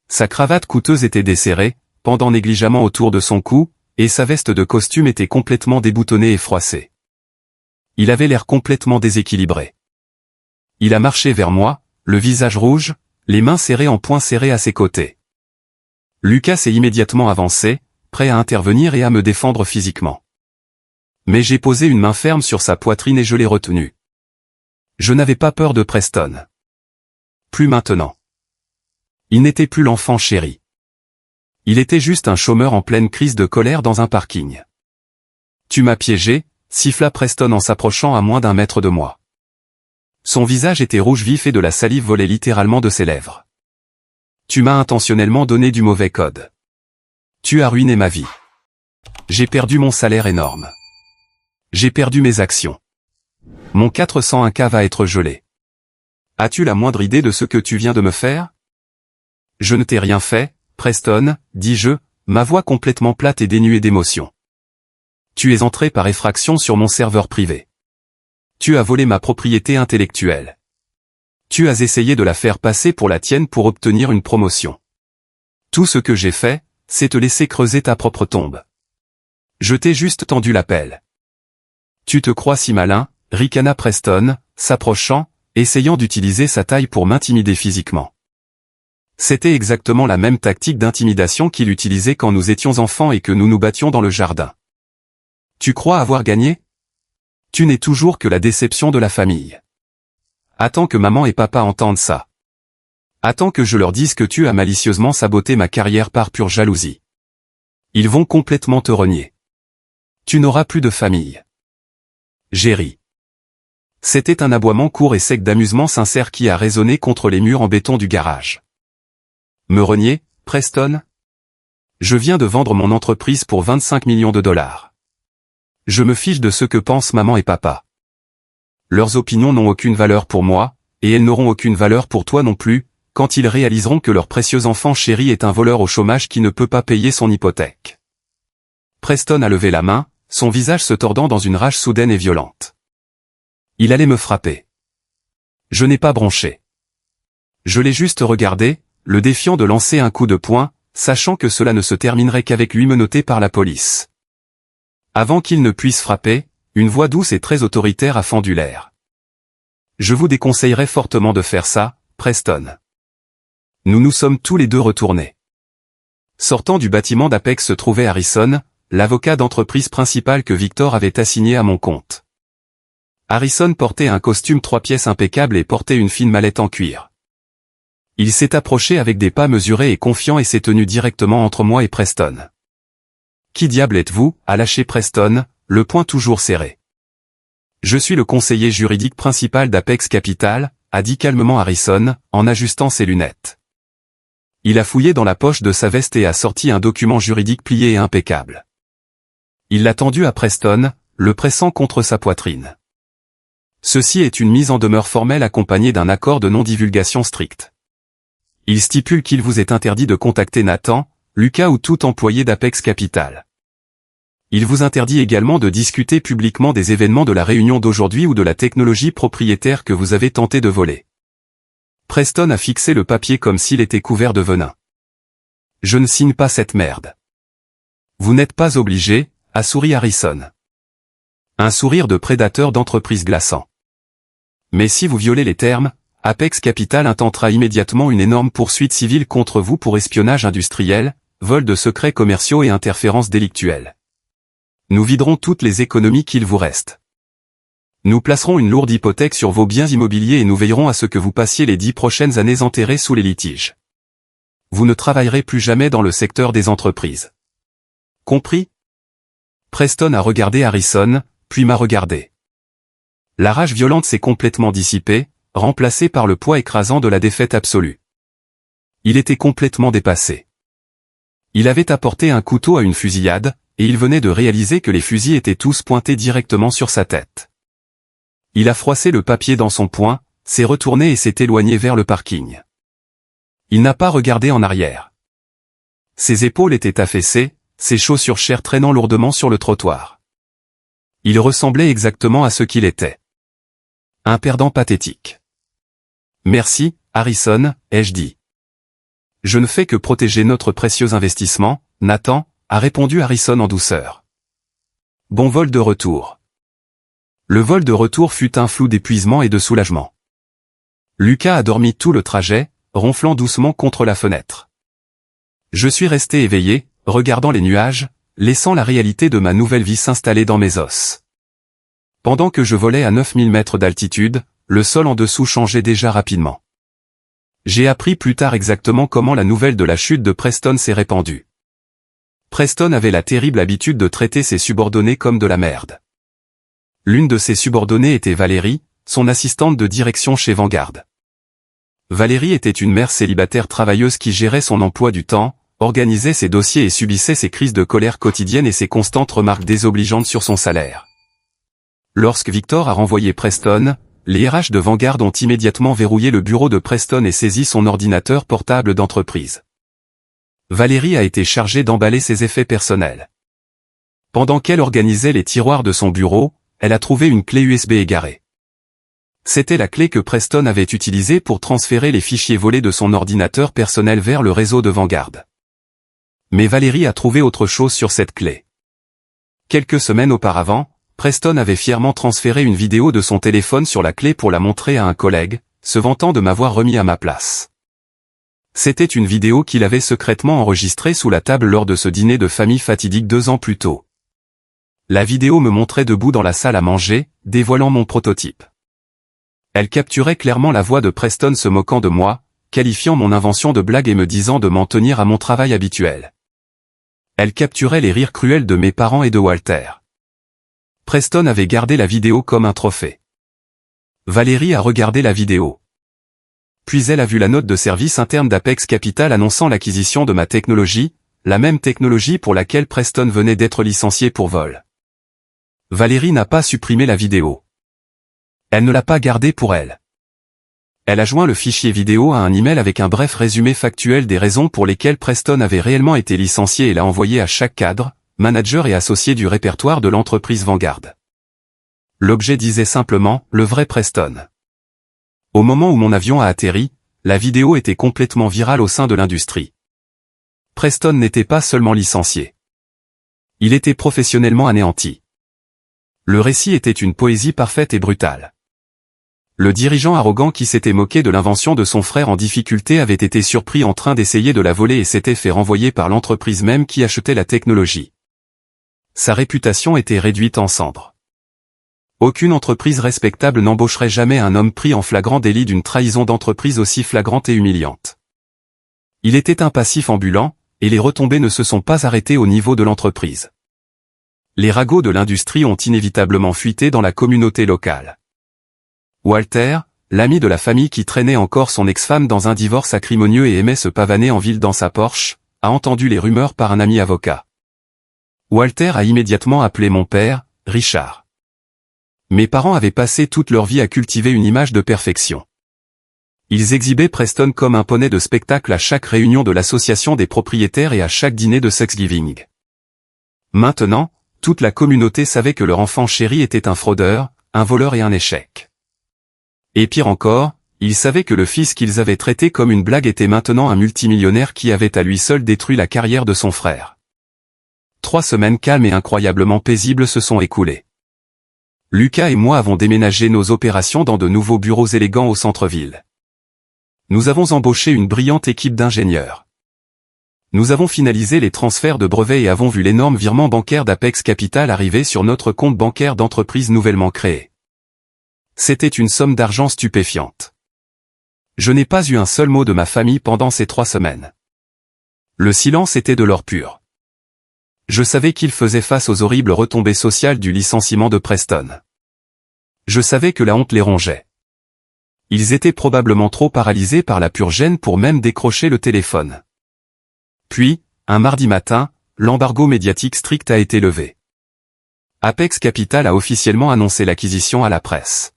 Sa cravate coûteuse était desserrée, pendant négligemment autour de son cou, et sa veste de costume était complètement déboutonnée et froissée. Il avait l'air complètement déséquilibré. Il a marché vers moi, le visage rouge, les mains serrées en poings serrés à ses côtés. Lucas s'est immédiatement avancé, prêt à intervenir et à me défendre physiquement. Mais j'ai posé une main ferme sur sa poitrine et je l'ai retenu. Je n'avais pas peur de Preston. Plus maintenant. Il n'était plus l'enfant chéri. Il était juste un chômeur en pleine crise de colère dans un parking. Tu m'as piégé, siffla Preston en s'approchant à moins d'1 mètre de moi. Son visage était rouge vif et de la salive volait littéralement de ses lèvres. Tu m'as intentionnellement donné du mauvais code. Tu as ruiné ma vie. J'ai perdu mon salaire énorme. J'ai perdu mes actions. Mon 401K va être gelé. As-tu la moindre idée de ce que tu viens de me faire? Je ne t'ai rien fait, Preston, dis-je, ma voix complètement plate et dénuée d'émotion. Tu es entré par effraction sur mon serveur privé. Tu as volé ma propriété intellectuelle. Tu as essayé de la faire passer pour la tienne pour obtenir une promotion. Tout ce que j'ai fait, c'est te laisser creuser ta propre tombe. Je t'ai juste tendu la pelle. Tu te crois si malin, ricana Preston, s'approchant, essayant d'utiliser sa taille pour m'intimider physiquement. C'était exactement la même tactique d'intimidation qu'il utilisait quand nous étions enfants et que nous nous battions dans le jardin. Tu crois avoir gagné? Tu n'es toujours que la déception de la famille. Attends que maman et papa entendent ça. Attends que je leur dise que tu as malicieusement saboté ma carrière par pure jalousie. Ils vont complètement te renier. Tu n'auras plus de famille. J'ai ri. C'était un aboiement court et sec d'amusement sincère qui a résonné contre les murs en béton du garage. Me renier, Preston? Je viens de vendre mon entreprise pour 25 millions de dollars. Je me fiche de ce que pensent maman et papa. Leurs opinions n'ont aucune valeur pour moi, et elles n'auront aucune valeur pour toi non plus, quand ils réaliseront que leur précieux enfant chéri est un voleur au chômage qui ne peut pas payer son hypothèque. Preston a levé la main, son visage se tordant dans une rage soudaine et violente. Il allait me frapper. Je n'ai pas bronché. Je l'ai juste regardé, le défiant de lancer un coup de poing, sachant que cela ne se terminerait qu'avec lui menotté par la police. Avant qu'il ne puisse frapper, une voix douce et très autoritaire a fendu l'air. Je vous déconseillerais fortement de faire ça, Preston. Nous nous sommes tous les deux retournés. Sortant du bâtiment d'Apex se trouvait Harrison, l'avocat d'entreprise principal que Victor avait assigné à mon compte. Harrison portait un costume 3 pièces impeccable et portait une fine mallette en cuir. Il s'est approché avec des pas mesurés et confiants et s'est tenu directement entre moi et Preston. « Qui diable êtes-vous » a lâché Preston, le poing toujours serré. « Je suis le conseiller juridique principal d'Apex Capital » a dit calmement Harrison, en ajustant ses lunettes. Il a fouillé dans la poche de sa veste et a sorti un document juridique plié et impeccable. Il l'a tendu à Preston, le pressant contre sa poitrine. Ceci est une mise en demeure formelle accompagnée d'un accord de non-divulgation strict. Il stipule qu'il vous est interdit de contacter Nathan, Lucas ou tout employé d'Apex Capital. Il vous interdit également de discuter publiquement des événements de la réunion d'aujourd'hui ou de la technologie propriétaire que vous avez tenté de voler. Preston a fixé le papier comme s'il était couvert de venin. Je ne signe pas cette merde. Vous n'êtes pas obligé, a souri Harrison. Un sourire de prédateur d'entreprise glaçant. Mais si vous violez les termes, Apex Capital intentera immédiatement une énorme poursuite civile contre vous pour espionnage industriel, vol de secrets commerciaux et interférences délictuelles. Nous viderons toutes les économies qu'il vous reste. Nous placerons une lourde hypothèque sur vos biens immobiliers et nous veillerons à ce que vous passiez les 10 prochaines années enterrés sous les litiges. Vous ne travaillerez plus jamais dans le secteur des entreprises. Compris? Preston a regardé Harrison, puis m'a regardé. La rage violente s'est complètement dissipée, remplacée par le poids écrasant de la défaite absolue. Il était complètement dépassé. Il avait apporté un couteau à une fusillade, et il venait de réaliser que les fusils étaient tous pointés directement sur sa tête. Il a froissé le papier dans son poing, s'est retourné et s'est éloigné vers le parking. Il n'a pas regardé en arrière. Ses épaules étaient affaissées, ses chaussures chères traînant lourdement sur le trottoir. Il ressemblait exactement à ce qu'il était. Un perdant pathétique. Merci, Harrison, ai-je dit. Je ne fais que protéger notre précieux investissement, Nathan, a répondu Harrison en douceur. Bon vol de retour. Le vol de retour fut un flou d'épuisement et de soulagement. Lucas a dormi tout le trajet, ronflant doucement contre la fenêtre. Je suis resté éveillé, regardant les nuages, laissant la réalité de ma nouvelle vie s'installer dans mes os. Pendant que je volais à 9000 mètres d'altitude, le sol en dessous changeait déjà rapidement. J'ai appris plus tard exactement comment la nouvelle de la chute de Preston s'est répandue. Preston avait la terrible habitude de traiter ses subordonnés comme de la merde. L'une de ses subordonnées était Valérie, son assistante de direction chez Vanguard. Valérie était une mère célibataire travailleuse qui gérait son emploi du temps, organisait ses dossiers et subissait ses crises de colère quotidiennes et ses constantes remarques désobligeantes sur son salaire. Lorsque Victor a renvoyé Preston, les RH de Vanguard ont immédiatement verrouillé le bureau de Preston et saisi son ordinateur portable d'entreprise. Valérie a été chargée d'emballer ses effets personnels. Pendant qu'elle organisait les tiroirs de son bureau, elle a trouvé une clé USB égarée. C'était la clé que Preston avait utilisée pour transférer les fichiers volés de son ordinateur personnel vers le réseau de Vanguard. Mais Valérie a trouvé autre chose sur cette clé. Quelques semaines auparavant, Preston avait fièrement transféré une vidéo de son téléphone sur la clé pour la montrer à un collègue, se vantant de m'avoir remis à ma place. C'était une vidéo qu'il avait secrètement enregistrée sous la table lors de ce dîner de famille fatidique 2 ans plus tôt. La vidéo me montrait debout dans la salle à manger, dévoilant mon prototype. Elle capturait clairement la voix de Preston se moquant de moi, qualifiant mon invention de blague et me disant de m'en tenir à mon travail habituel. Elle capturait les rires cruels de mes parents et de Walter. Preston avait gardé la vidéo comme un trophée. Valérie a regardé la vidéo. Puis elle a vu la note de service interne d'Apex Capital annonçant l'acquisition de ma technologie, la même technologie pour laquelle Preston venait d'être licencié pour vol. Valérie n'a pas supprimé la vidéo. Elle ne l'a pas gardée pour elle. Elle a joint le fichier vidéo à un email avec un bref résumé factuel des raisons pour lesquelles Preston avait réellement été licencié et l'a envoyé à chaque cadre, manager et associé du répertoire de l'entreprise Vanguard. L'objet disait simplement « Le vrai Preston ». Au moment où mon avion a atterri, la vidéo était complètement virale au sein de l'industrie. Preston n'était pas seulement licencié. Il était professionnellement anéanti. Le récit était une poésie parfaite et brutale. Le dirigeant arrogant qui s'était moqué de l'invention de son frère en difficulté avait été surpris en train d'essayer de la voler et s'était fait renvoyer par l'entreprise même qui achetait la technologie. Sa réputation était réduite en cendres. Aucune entreprise respectable n'embaucherait jamais un homme pris en flagrant délit d'une trahison d'entreprise aussi flagrante et humiliante. Il était un passif ambulant, et les retombées ne se sont pas arrêtées au niveau de l'entreprise. Les ragots de l'industrie ont inévitablement fuité dans la communauté locale. Walter, l'ami de la famille qui traînait encore son ex-femme dans un divorce acrimonieux et aimait se pavaner en ville dans sa Porsche, a entendu les rumeurs par un ami avocat. Walter a immédiatement appelé mon père, Richard. Mes parents avaient passé toute leur vie à cultiver une image de perfection. Ils exhibaient Preston comme un poney de spectacle à chaque réunion de l'association des propriétaires et à chaque dîner de Thanksgiving. Maintenant, toute la communauté savait que leur enfant chéri était un fraudeur, un voleur et un échec. Et pire encore, ils savaient que le fils qu'ils avaient traité comme une blague était maintenant un multimillionnaire qui avait à lui seul détruit la carrière de son frère. 3 semaines calmes et incroyablement paisibles se sont écoulées. Lucas et moi avons déménagé nos opérations dans de nouveaux bureaux élégants au centre-ville. Nous avons embauché une brillante équipe d'ingénieurs. Nous avons finalisé les transferts de brevets et avons vu l'énorme virement bancaire d'Apex Capital arriver sur notre compte bancaire d'entreprise nouvellement créé. C'était une somme d'argent stupéfiante. Je n'ai pas eu un seul mot de ma famille pendant ces 3 semaines. Le silence était de l'or pur. Je savais qu'ils faisaient face aux horribles retombées sociales du licenciement de Preston. Je savais que la honte les rongeait. Ils étaient probablement trop paralysés par la pure gêne pour même décrocher le téléphone. Puis, un mardi matin, l'embargo médiatique strict a été levé. Apex Capital a officiellement annoncé l'acquisition à la presse.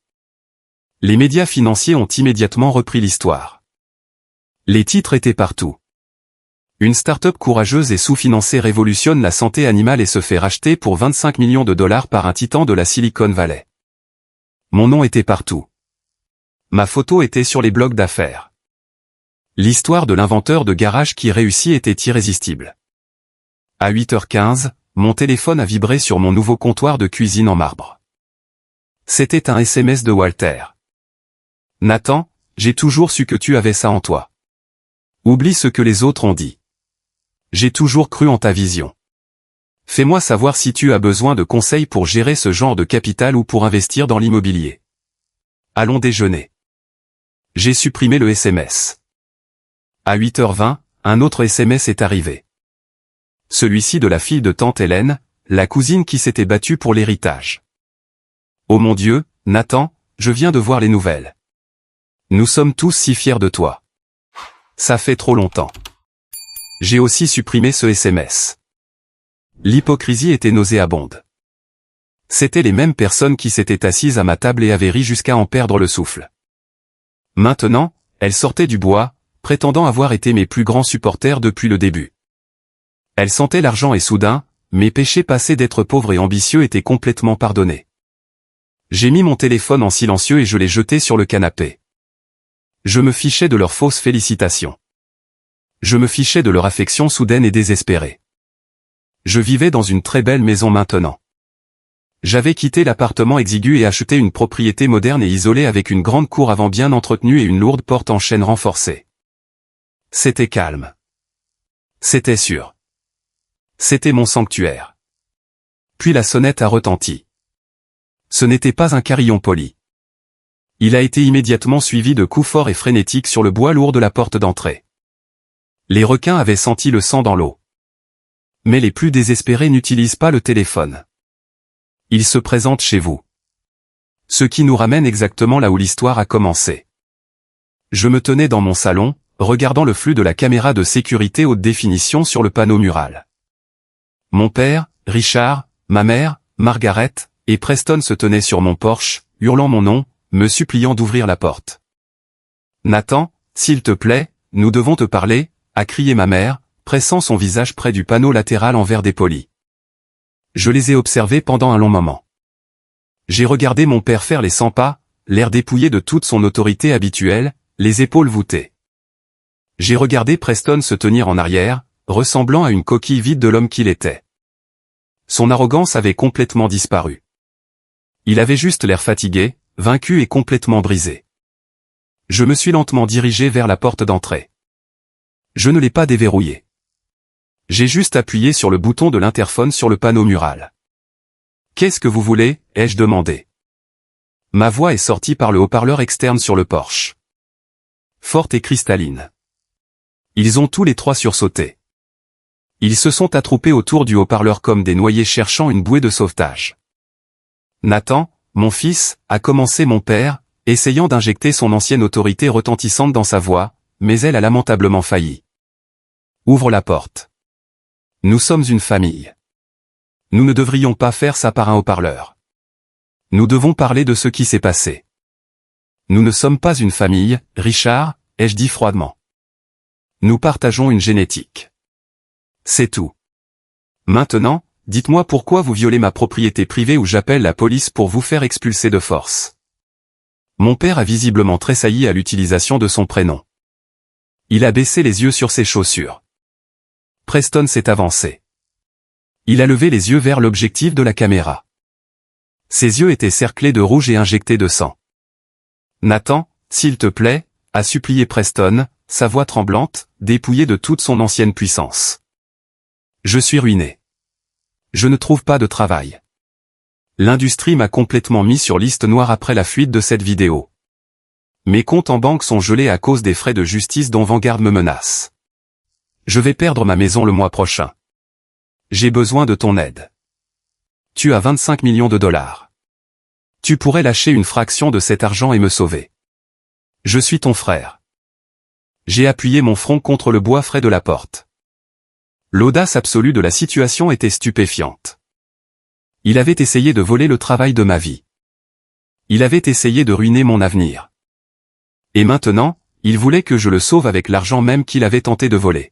Les médias financiers ont immédiatement repris l'histoire. Les titres étaient partout. Une start-up courageuse et sous-financée révolutionne la santé animale et se fait racheter pour 25 millions de dollars par un titan de la Silicon Valley. Mon nom était partout. Ma photo était sur les blogs d'affaires. L'histoire de l'inventeur de garage qui réussit était irrésistible. À 8h15, mon téléphone a vibré sur mon nouveau comptoir de cuisine en marbre. C'était un SMS de Walter. Nathan, j'ai toujours su que tu avais ça en toi. Oublie ce que les autres ont dit. J'ai toujours cru en ta vision. Fais-moi savoir si tu as besoin de conseils pour gérer ce genre de capital ou pour investir dans l'immobilier. Allons déjeuner. J'ai supprimé le SMS. À 8h20, un autre SMS est arrivé. Celui-ci de la fille de tante Hélène, la cousine qui s'était battue pour l'héritage. Oh mon Dieu, Nathan, je viens de voir les nouvelles. Nous sommes tous si fiers de toi. Ça fait trop longtemps. J'ai aussi supprimé ce SMS. L'hypocrisie était nauséabonde. C'étaient les mêmes personnes qui s'étaient assises à ma table et avaient ri jusqu'à en perdre le souffle. Maintenant, elles sortaient du bois, prétendant avoir été mes plus grands supporters depuis le début. Elles sentaient l'argent et soudain, mes péchés passés d'être pauvre et ambitieux étaient complètement pardonnés. J'ai mis mon téléphone en silencieux et je l'ai jeté sur le canapé. Je me fichais de leurs fausses félicitations. Je me fichais de leur affection soudaine et désespérée. Je vivais dans une très belle maison maintenant. J'avais quitté l'appartement exigu et acheté une propriété moderne et isolée avec une grande cour avant bien entretenue et une lourde porte en chêne renforcée. C'était calme. C'était sûr. C'était mon sanctuaire. Puis la sonnette a retenti. Ce n'était pas un carillon poli. Il a été immédiatement suivi de coups forts et frénétiques sur le bois lourd de la porte d'entrée. Les requins avaient senti le sang dans l'eau. Mais les plus désespérés n'utilisent pas le téléphone. Ils se présentent chez vous. Ce qui nous ramène exactement là où l'histoire a commencé. Je me tenais dans mon salon, regardant le flux de la caméra de sécurité haute définition sur le panneau mural. Mon père, Richard, ma mère, Margaret, et Preston se tenaient sur mon porche, hurlant mon nom, me suppliant d'ouvrir la porte. Nathan, s'il te plaît, nous devons te parler, a crié ma mère, pressant son visage près du panneau latéral en verre dépoli. Je les ai observés pendant un long moment. J'ai regardé mon père faire les 100 pas, l'air dépouillé de toute son autorité habituelle, les épaules voûtées. J'ai regardé Preston se tenir en arrière, ressemblant à une coquille vide de l'homme qu'il était. Son arrogance avait complètement disparu. Il avait juste l'air fatigué, vaincu et complètement brisé. Je me suis lentement dirigé vers la porte d'entrée. Je ne l'ai pas déverrouillée. J'ai juste appuyé sur le bouton de l'interphone sur le panneau mural. « Qu'est-ce que vous voulez ?» ai-je demandé. Ma voix est sortie par le haut-parleur externe sur le porche. Forte et cristalline. Ils ont tous les trois sursauté. Ils se sont attroupés autour du haut-parleur comme des noyés cherchant une bouée de sauvetage. Nathan, mon fils, a commencé mon père, essayant d'injecter son ancienne autorité retentissante dans sa voix, mais elle a lamentablement failli. Ouvre la porte. Nous sommes une famille. Nous ne devrions pas faire ça par un haut-parleur. Nous devons parler de ce qui s'est passé. Nous ne sommes pas une famille, Richard, ai-je dit froidement. Nous partageons une génétique. C'est tout. Maintenant, dites-moi pourquoi vous violez ma propriété privée ou j'appelle la police pour vous faire expulser de force. Mon père a visiblement tressailli à l'utilisation de son prénom. Il a baissé les yeux sur ses chaussures. Preston s'est avancé. Il a levé les yeux vers l'objectif de la caméra. Ses yeux étaient cerclés de rouge et injectés de sang. Nathan, s'il te plaît, a supplié Preston, sa voix tremblante, dépouillée de toute son ancienne puissance. Je suis ruiné. Je ne trouve pas de travail. L'industrie m'a complètement mis sur liste noire après la fuite de cette vidéo. Mes comptes en banque sont gelés à cause des frais de justice dont Vanguard me menace. Je vais perdre ma maison le mois prochain. J'ai besoin de ton aide. Tu as 25 millions de dollars. Tu pourrais lâcher une fraction de cet argent et me sauver. Je suis ton frère. J'ai appuyé mon front contre le bois frais de la porte. L'audace absolue de la situation était stupéfiante. Il avait essayé de voler le travail de ma vie. Il avait essayé de ruiner mon avenir. Et maintenant, il voulait que je le sauve avec l'argent même qu'il avait tenté de voler.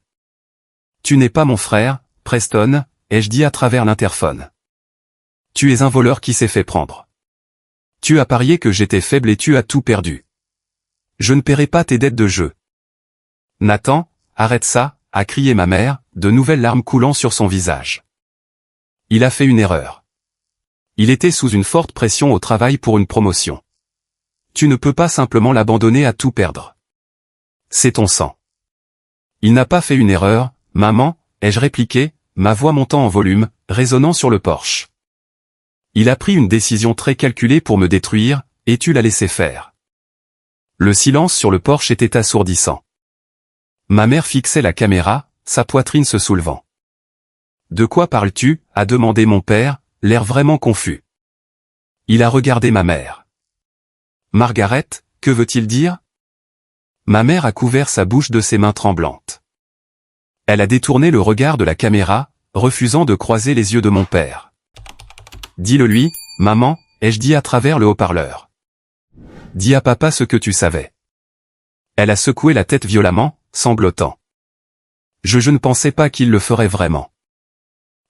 Tu n'es pas mon frère, Preston, ai-je dit à travers l'interphone. Tu es un voleur qui s'est fait prendre. Tu as parié que j'étais faible et tu as tout perdu. Je ne paierai pas tes dettes de jeu. Nathan, arrête ça, a crié ma mère, de nouvelles larmes coulant sur son visage. Il a fait une erreur. Il était sous une forte pression au travail pour une promotion. Tu ne peux pas simplement l'abandonner à tout perdre. C'est ton sang. Il n'a pas fait une erreur, maman, ai-je répliqué, ma voix montant en volume, résonnant sur le porche. Il a pris une décision très calculée pour me détruire, et tu l'as laissé faire. Le silence sur le porche était assourdissant. Ma mère fixait la caméra, sa poitrine se soulevant. De quoi parles-tu ? A demandé mon père, l'air vraiment confus. Il a regardé ma mère. Margaret, que veut-il dire ? Ma mère a couvert sa bouche de ses mains tremblantes. Elle a détourné le regard de la caméra, refusant de croiser les yeux de mon père. Dis-le lui, maman, ai-je dit à travers le haut-parleur. Dis à papa ce que tu savais. Elle a secoué la tête violemment, sanglotant. Je ne pensais pas qu'il le ferait vraiment.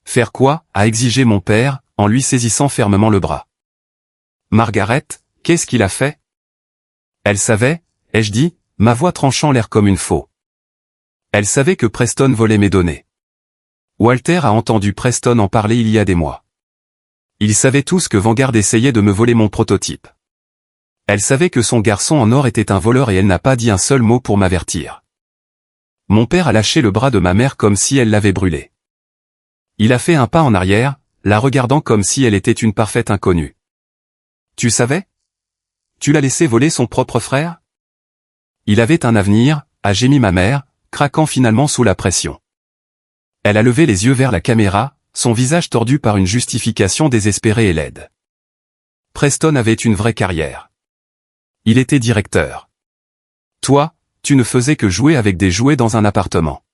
Faire quoi ? A exigé mon père, en lui saisissant fermement le bras. Margaret, qu'est-ce qu'il a fait ? Elle savait, ai-je dit, ma voix tranchant l'air comme une faux. Elle savait que Preston volait mes données. Walter a entendu Preston en parler il y a des mois. Ils savaient tous que Vanguard essayait de me voler mon prototype. Elle savait que son garçon en or était un voleur et elle n'a pas dit un seul mot pour m'avertir. Mon père a lâché le bras de ma mère comme si elle l'avait brûlé. Il a fait un pas en arrière, la regardant comme si elle était une parfaite inconnue. Tu savais ? Tu l'as laissé voler son propre frère ? Il avait un avenir, a gémi ma mère, craquant finalement sous la pression. Elle a levé les yeux vers la caméra, son visage tordu par une justification désespérée et laide. Preston avait une vraie carrière. Il était directeur. Toi, tu ne faisais que jouer avec des jouets dans un appartement.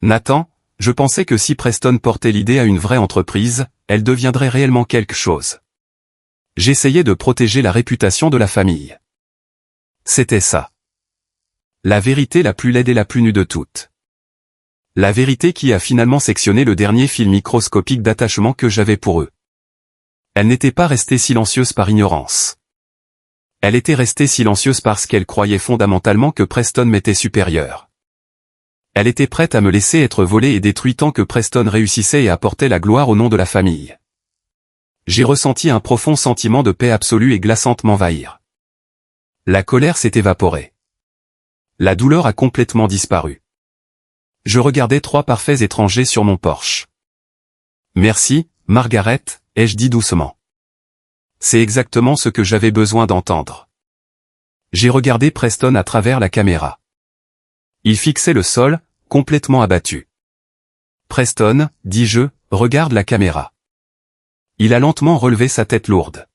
Nathan, je pensais que si Preston portait l'idée à une vraie entreprise, elle deviendrait réellement quelque chose. J'essayais de protéger la réputation de la famille. C'était ça. La vérité la plus laide et la plus nue de toutes. La vérité qui a finalement sectionné le dernier fil microscopique d'attachement que j'avais pour eux. Elle n'était pas restée silencieuse par ignorance. Elle était restée silencieuse parce qu'elle croyait fondamentalement que Preston m'était supérieur. Elle était prête à me laisser être volée et détruite tant que Preston réussissait et apportait la gloire au nom de la famille. J'ai ressenti un profond sentiment de paix absolue et glaçante m'envahir. La colère s'est évaporée. La douleur a complètement disparu. Je regardais 3 parfaits étrangers sur mon Porsche. Merci, Margaret, ai-je dit doucement. C'est exactement ce que j'avais besoin d'entendre. J'ai regardé Preston à travers la caméra. Il fixait le sol, complètement abattu. Preston, dis-je, regarde la caméra. Il a lentement relevé sa tête lourde.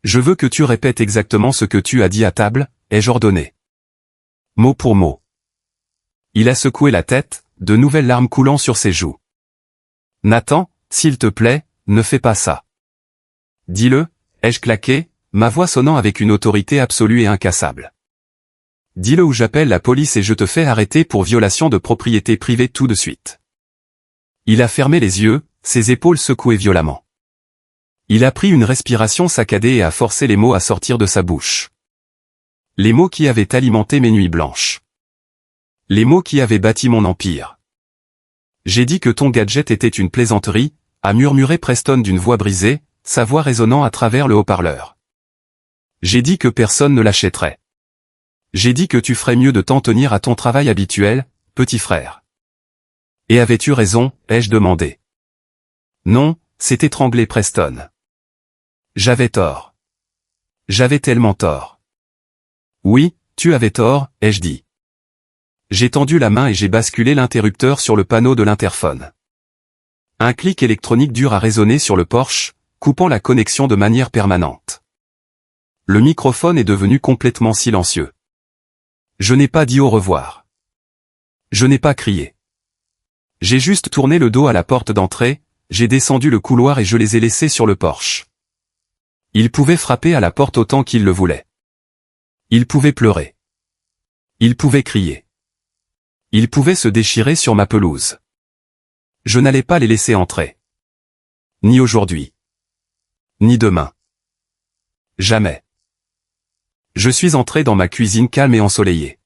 Je veux que tu répètes exactement ce que tu as dit à table, ai-je ordonné. Mot pour mot. Il a secoué la tête, de nouvelles larmes coulant sur ses joues. Nathan, s'il te plaît, ne fais pas ça. Dis-le, ai-je claqué, ma voix sonnant avec une autorité absolue et incassable. Dis-le ou j'appelle la police et je te fais arrêter pour violation de propriété privée tout de suite. Il a fermé les yeux, ses épaules secouées violemment. Il a pris une respiration saccadée et a forcé les mots à sortir de sa bouche. Les mots qui avaient alimenté mes nuits blanches. Les mots qui avaient bâti mon empire. J'ai dit que ton gadget était une plaisanterie, a murmuré Preston d'une voix brisée, sa voix résonnant à travers le haut-parleur. J'ai dit que personne ne l'achèterait. J'ai dit que tu ferais mieux de t'en tenir à ton travail habituel, petit frère. Et avais-tu raison, ai-je demandé. Non, c'est étranglé Preston. J'avais tort. J'avais tellement tort. Oui, tu avais tort, ai-je dit. J'ai tendu la main et j'ai basculé l'interrupteur sur le panneau de l'interphone. Un clic électronique dur a résonné sur le Porsche, coupant la connexion de manière permanente. Le microphone est devenu complètement silencieux. Je n'ai pas dit au revoir. Je n'ai pas crié. J'ai juste tourné le dos à la porte d'entrée, j'ai descendu le couloir et je les ai laissés sur le Porsche. Ils pouvaient frapper à la porte autant qu'ils le voulaient. Ils pouvaient pleurer. Ils pouvaient crier. Ils pouvaient se déchirer sur ma pelouse. Je n'allais pas les laisser entrer. Ni aujourd'hui. Ni demain. Jamais. Je suis entré dans ma cuisine calme et ensoleillée.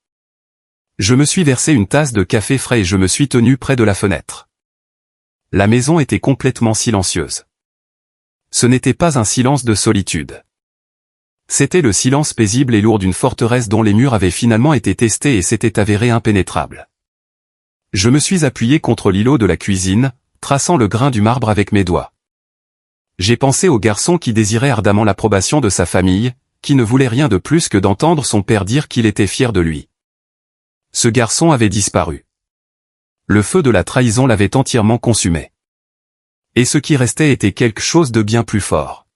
Je me suis versé une tasse de café frais et je me suis tenu près de la fenêtre. La maison était complètement silencieuse. Ce n'était pas un silence de solitude. C'était le silence paisible et lourd d'une forteresse dont les murs avaient finalement été testés et s'étaient avérés impénétrables. Je me suis appuyé contre l'îlot de la cuisine, traçant le grain du marbre avec mes doigts. J'ai pensé au garçon qui désirait ardemment l'approbation de sa famille, qui ne voulait rien de plus que d'entendre son père dire qu'il était fier de lui. Ce garçon avait disparu. Le feu de la trahison l'avait entièrement consumé. Et ce qui restait était quelque chose de bien plus fort.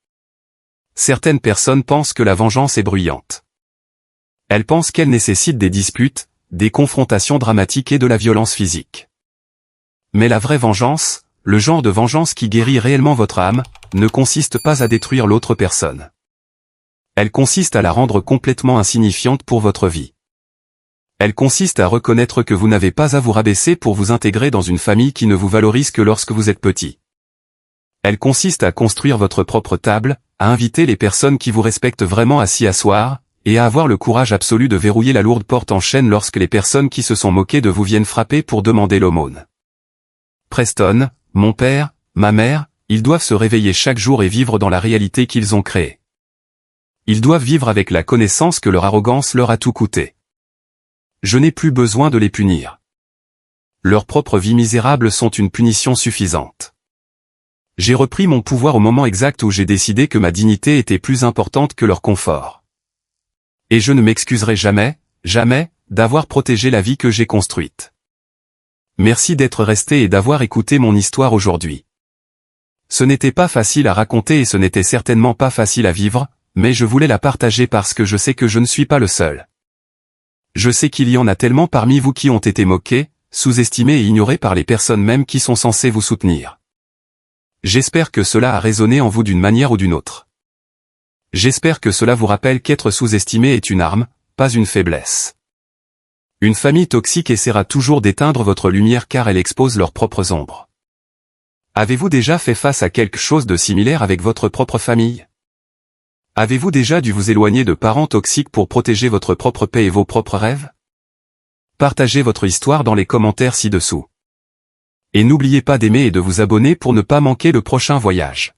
Certaines personnes pensent que la vengeance est bruyante. Elles pensent qu'elle nécessite des disputes, des confrontations dramatiques et de la violence physique. Mais la vraie vengeance, le genre de vengeance qui guérit réellement votre âme, ne consiste pas à détruire l'autre personne. Elle consiste à la rendre complètement insignifiante pour votre vie. Elle consiste à reconnaître que vous n'avez pas à vous rabaisser pour vous intégrer dans une famille qui ne vous valorise que lorsque vous êtes petit. Elle consiste à construire votre propre table, à inviter les personnes qui vous respectent vraiment à s'y asseoir, et à avoir le courage absolu de verrouiller la lourde porte en chaîne lorsque les personnes qui se sont moquées de vous viennent frapper pour demander l'aumône. Preston, mon père, ma mère, ils doivent se réveiller chaque jour et vivre dans la réalité qu'ils ont créée. Ils doivent vivre avec la connaissance que leur arrogance leur a tout coûté. Je n'ai plus besoin de les punir. Leurs propres vies misérables sont une punition suffisante. J'ai repris mon pouvoir au moment exact où j'ai décidé que ma dignité était plus importante que leur confort. Et je ne m'excuserai jamais, jamais, d'avoir protégé la vie que j'ai construite. Merci d'être resté et d'avoir écouté mon histoire aujourd'hui. Ce n'était pas facile à raconter et ce n'était certainement pas facile à vivre, mais je voulais la partager parce que je sais que je ne suis pas le seul. Je sais qu'il y en a tellement parmi vous qui ont été moqués, sous-estimés et ignorés par les personnes mêmes qui sont censées vous soutenir. J'espère que cela a résonné en vous d'une manière ou d'une autre. J'espère que cela vous rappelle qu'être sous-estimé est une arme, pas une faiblesse. Une famille toxique essaiera toujours d'éteindre votre lumière car elle expose leurs propres ombres. Avez-vous déjà fait face à quelque chose de similaire avec votre propre famille? Avez-vous déjà dû vous éloigner de parents toxiques pour protéger votre propre paix et vos propres rêves? Partagez votre histoire dans les commentaires ci-dessous. Et n'oubliez pas d'aimer et de vous abonner pour ne pas manquer le prochain voyage.